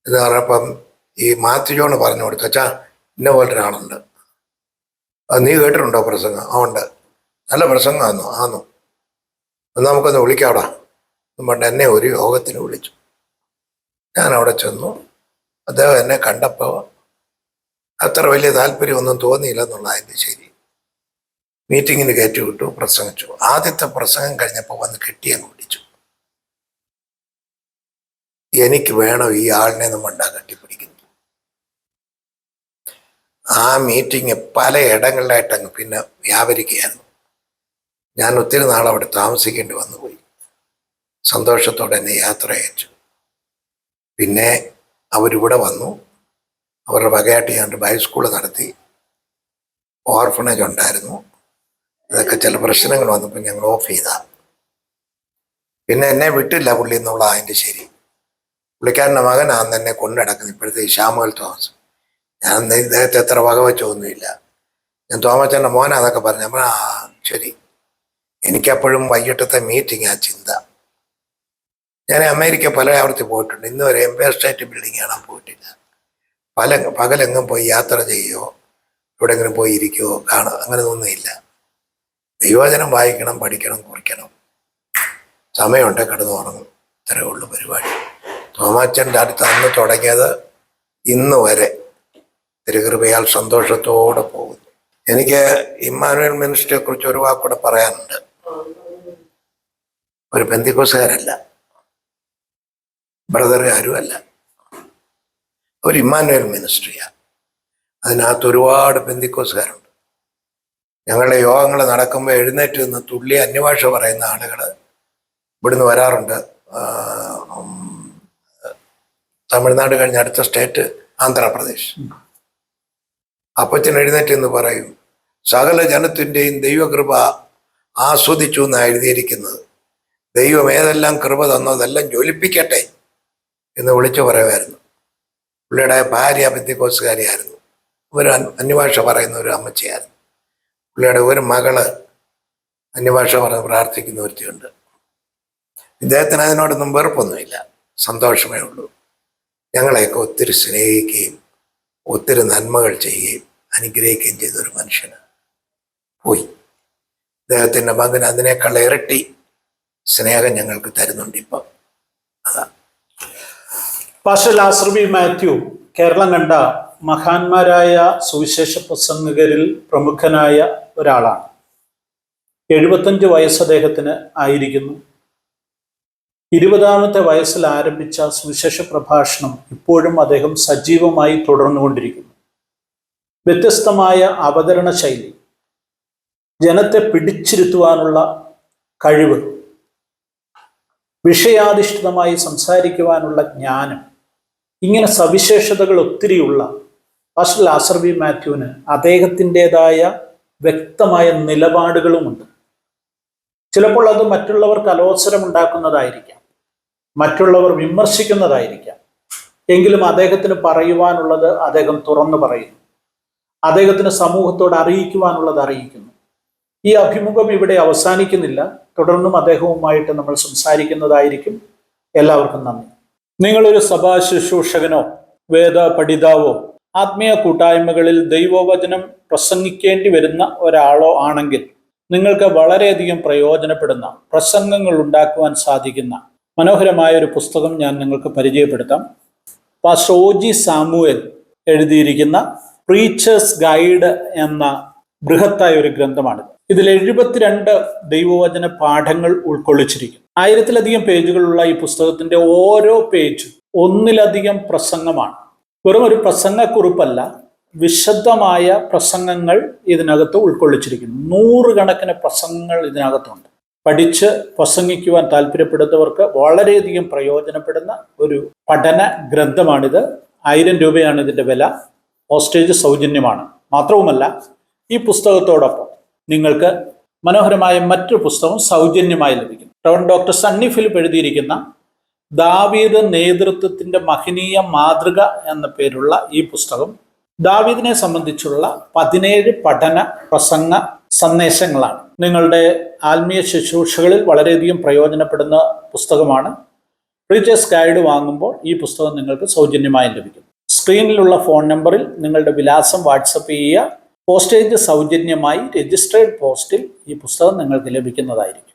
എന്ന് പറഞ്ഞപ്പം ഈ മാത്യു ജോൺ പറഞ്ഞു കൊടുത്തു, അച്ഛാ ഇന്ന പോലൊരാളുണ്ട്, അത് നീ കേട്ടിട്ടുണ്ടോ പ്രസംഗം? ആ ഉണ്ട്. നല്ല പ്രസംഗമാണോ? ആന്നു. നമുക്കൊന്ന് വിളിക്കാവിടാ എന്ന് പറഞ്ഞ് എന്നെ ഒരു യോഗത്തിന് വിളിച്ചു. ഞാൻ അവിടെ ചെന്നു. അദ്ദേഹം എന്നെ കണ്ടപ്പോൾ അത്ര വലിയ താല്പര്യമൊന്നും തോന്നിയില്ല എന്നുള്ളതിൻ്റെ ശരി. മീറ്റിങ്ങിന് കയറ്റി വിട്ടു, പ്രസംഗിച്ചു. ആദ്യത്തെ പ്രസംഗം കഴിഞ്ഞപ്പോൾ വന്ന് കെട്ടിയങ്ങ് പിടിച്ചു. എനിക്ക് വേണം ഈ ആളിനെ നമ്മണ്ടാ കെട്ടിപ്പിടിക്കുന്നു. ആ മീറ്റിംഗ് പല ഇടങ്ങളിലായിട്ടങ്ങ് പിന്നെ വ്യാപരിക്കുകയായിരുന്നു. ഞാൻ ഒത്തിരി നാൾ അവിടെ താമസിക്കേണ്ടി വന്നുപോയി. സന്തോഷത്തോടെ എന്നെ യാത്ര അയച്ചു. പിന്നെ അവരിവിടെ വന്നു. അവരുടെ വകയായിട്ട് ഞാൻ ഹൈസ്കൂൾ നടത്തി. ഓർഫണേജ് ഉണ്ടായിരുന്നു. ഇതൊക്കെ ചില പ്രശ്നങ്ങൾ വന്നപ്പോൾ ഞങ്ങൾ ഓഫ് ചെയ്താ. പിന്നെ എന്നെ വിട്ടില്ല പുള്ളി എന്നുള്ള അതിൻ്റെ ശരി. പുള്ളിക്കാരൻ്റെ മകനാന്ന് എന്നെ കൊണ്ടുനടക്കുന്നത് ഇപ്പോഴത്തെ ശാമുവൽ തോമസ്. ഞാൻ ഇദ്ദേഹത്തെ എത്ര വക വെച്ചൊന്നുമില്ല. ഞാൻ തോമച്ചൻ്റെ മോനാന്നൊക്കെ പറഞ്ഞു. നമ്മൾ ശരി. എനിക്കപ്പോഴും വൈകിട്ടത്തെ മീറ്റിംഗ് ആ ചിന്ത. ഞാൻ അമേരിക്ക പല ആവർത്തി പോയിട്ടുണ്ട്. ഇന്ന് വരെ എംപയർ സ്റ്റേറ്റ് ബിൽഡിംഗ് കാണാൻ പോയിട്ടില്ല. പകലെങ്ങും പോയി യാത്ര ചെയ്യുകയോ എവിടെയെങ്കിലും പോയി ഇരിക്കുകയോ കാണുക അങ്ങനെ ഒന്നുമില്ല. ദൈവവചനം വായിക്കണം, പഠിക്കണം, കുറിക്കണം. സമയമുണ്ട് കിടന്നു ഉറങ്ങും. ഇത്രയേ ഉള്ളൂ പരിപാടി. തോമാച്ചൻ്റെ അടുത്ത് അന്ന് തുടങ്ങിയത് ഇന്ന് വരെ തിരുകൃപയാൽ സന്തോഷത്തോടെ പോകുന്നു. എനിക്ക് ഇമ്മാനുവേൽ മിനിസ്ട്രിയെ കുറിച്ച് ഒരു വാക്കൂടെ പറയാനുണ്ട്. ഒരു പെന്തിക്കോസുകാരല്ല, ബ്രദറുകാരും അല്ല. ഒരു ഇമ്മാനുവൽ മിനിസ്ട്രിയാണ്. അതിനകത്ത് ഒരുപാട് പെന്തിക്കോസുകാരുണ്ട്. ഞങ്ങളുടെ യോഗങ്ങൾ നടക്കുമ്പോൾ എഴുന്നേറ്റ് നിന്ന് തുള്ളി അന്യഭാഷ പറയുന്ന ആളുകൾ ഇവിടുന്ന് വരാറുണ്ട്. തമിഴ്നാട് കഴിഞ്ഞ അടുത്ത സ്റ്റേറ്റ് ആന്ധ്രാപ്രദേശ്. അപ്പച്ചൻ എഴുന്നേറ്റ് എന്ന് പറയും, സകല ജനത്തിൻ്റെയും ദൈവകൃപ ആസ്വദിച്ചു എന്നാണ് എഴുതിയിരിക്കുന്നത്. ദൈവം ഏതെല്ലാം കൃപ തന്നോ അതെല്ലാം ജ്വലിപ്പിക്കട്ടെ എന്ന് വിളിച്ചു പറയുമായിരുന്നു. പുള്ളിയുടെ ഭാര്യ പെന്തിക്കോസുകാരിയായിരുന്നു. ഒരു അന്യഭാഷ പറയുന്ന ഒരു അമ്മച്ചിയായിരുന്നു. പുള്ളിയുടെ ഒരു മകള് അന്യഭാഷ പറഞ്ഞ് പ്രാർത്ഥിക്കുന്ന ഒരുത്തിയുണ്ട്. ഇദ്ദേഹത്തിന് അതിനോടൊന്നും വെറുപ്പൊന്നുമില്ല, സന്തോഷമേ ഉള്ളൂ. ഞങ്ങളെയൊക്കെ ഒത്തിരി സ്നേഹിക്കുകയും ഒത്തിരി നന്മകൾ ചെയ്യുകയും അനുഗ്രഹിക്കുകയും ചെയ്തൊരു മനുഷ്യന് പോയി. അദ്ദേഹത്തിൻ്റെ മകൻ അതിനേക്കാൾ ഇരട്ടി സ്നേഹം ഞങ്ങൾക്ക് തരുന്നുണ്ട് ഇപ്പം. അതാ പാസ്റ്റർ ലാസർ ബി മാത്യു കേരളം കണ്ട മഹാന്മാരായ സുവിശേഷ പ്രസംഗകരിൽ പ്രമുഖനായ ഒരാളാണ്. 75 വയസ്സ് അദ്ദേഹത്തിന് ആയിരിക്കുന്നു. 20ാമത്തെ വയസ്സിൽ ആരംഭിച്ച സുവിശേഷ പ്രഭാഷണം ഇപ്പോഴും അദ്ദേഹം സജീവമായി തുടർന്നുകൊണ്ടിരിക്കുന്നു. വ്യത്യസ്തമായ അവതരണ ശൈലി, ജനത്തെ പിടിച്ചിരുത്തുവാനുള്ള കഴിവ്, വിഷയാധിഷ്ഠിതമായി സംസാരിക്കുവാനുള്ള ജ്ഞാനം, ഇങ്ങനെ സവിശേഷതകൾ ഒത്തിരിയുള്ള പാസ്റ്റർ ലാസർ ബി മാത്യുവിന് അദ്ദേഹത്തിൻ്റെതായ വ്യക്തമായ നിലപാടുകളുമുണ്ട്. ചിലപ്പോൾ അത് മറ്റുള്ളവർക്ക് അലോസരമുണ്ടാക്കുന്നതായിരിക്കാം, മറ്റുള്ളവർ വിമർശിക്കുന്നതായിരിക്കാം. എങ്കിലും അദ്ദേഹത്തിന് പറയുവാനുള്ളത് അദ്ദേഹം തുറന്നു പറയുന്നു. അദ്ദേഹത്തിന് സമൂഹത്തോട് അറിയിക്കുവാനുള്ളത് അറിയിക്കുന്നു. ഈ അഭിമുഖം ഇവിടെ അവസാനിക്കുന്നില്ല. തുടർന്നും അദ്ദേഹവുമായിട്ട് നമ്മൾ സംസാരിക്കുന്നതായിരിക്കും. എല്ലാവർക്കും നന്ദി. നിങ്ങളൊരു സഭാ ശുശ്രൂഷകനോ വേദ പഠിതാവോ ആത്മീയ കൂട്ടായ്മകളിൽ ദൈവവചനം പ്രസംഗിക്കേണ്ടി വരുന്ന ഒരാളോ ആണെങ്കിൽ നിങ്ങൾക്ക് വളരെയധികം പ്രയോജനപ്പെടുന്ന പ്രസംഗങ്ങൾ ഉണ്ടാക്കുവാൻ സാധിക്കുന്ന മനോഹരമായ ഒരു പുസ്തകം ഞാൻ നിങ്ങൾക്ക് പരിചയപ്പെടുത്താം. പാസ്റ്റർ OG സാമുവേൽ എഴുതിയിരിക്കുന്ന പ്രീച്ചേഴ്സ് ഗൈഡ് എന്ന ബൃഹത്തായ ഒരു ഗ്രന്ഥമാണിത്. ഇതിൽ 72 ദൈവവചന പാഠങ്ങൾ ഉൾക്കൊള്ളിച്ചിരിക്കുന്നു. 1000-ലധികം പേജുകളുള്ള ഈ പുസ്തകത്തിന്റെ ഓരോ പേജും ഒന്നിലധികം പ്രസംഗമാണ്. വെറും ഒരു പ്രസംഗക്കുറിപ്പല്ല, വിശദമായ പ്രസംഗങ്ങൾ ഇതിനകത്ത് ഉൾക്കൊള്ളിച്ചിരിക്കുന്നു. 100 കണക്കിന് പ്രസംഗങ്ങൾ ഇതിനകത്തുണ്ട്. പഠിച്ച് പ്രസംഗിക്കുവാൻ താല്പര്യപ്പെടുന്നവർക്ക് വളരെയധികം പ്രയോജനപ്പെടുന്ന ഒരു പഠന ഗ്രന്ഥമാണിത്. 1000 രൂപയാണ് ഇതിൻ്റെ വില. പോസ്റ്റേജ് സൗജന്യമാണ്. മാത്രവുമല്ല, ഈ പുസ്തകത്തോടൊപ്പം നിങ്ങൾക്ക് മനോഹരമായ മറ്റൊരു പുസ്തകം സൗജന്യമായി ലഭിക്കും. ഡോക്ടർ സണ്ണി ഫിലിപ്പ് എഴുതിയിരിക്കുന്ന ദാവീദ് നേതൃത്വത്തിൻ്റെ മഹനീയ മാതൃക എന്ന പേരുള്ള ഈ പുസ്തകം ദാവീദിനെ സംബന്ധിച്ചുള്ള 17 പഠന പ്രസംഗ സന്ദേശങ്ങളാണ്. നിങ്ങളുടെ ആത്മീയ ശുശ്രൂഷകളിൽ വളരെയധികം പ്രയോജനപ്പെടുന്ന പുസ്തകമാണ്. പ്രീച്ചേഴ്സ് ഗൈഡ് വാങ്ങുമ്പോൾ ഈ പുസ്തകം നിങ്ങൾക്ക് സൗജന്യമായി ലഭിക്കും. സ്ക്രീനിലുള്ള ഫോൺ നമ്പറിൽ നിങ്ങളുടെ വിലാസം വാട്സപ്പ് ചെയ്യുക. പോസ്റ്റേജ് സൗജന്യമായി രജിസ്ട്രേഡ് പോസ്റ്റിൽ ഈ പുസ്തകം നിങ്ങൾക്ക് ലഭിക്കുന്നതായിരിക്കും.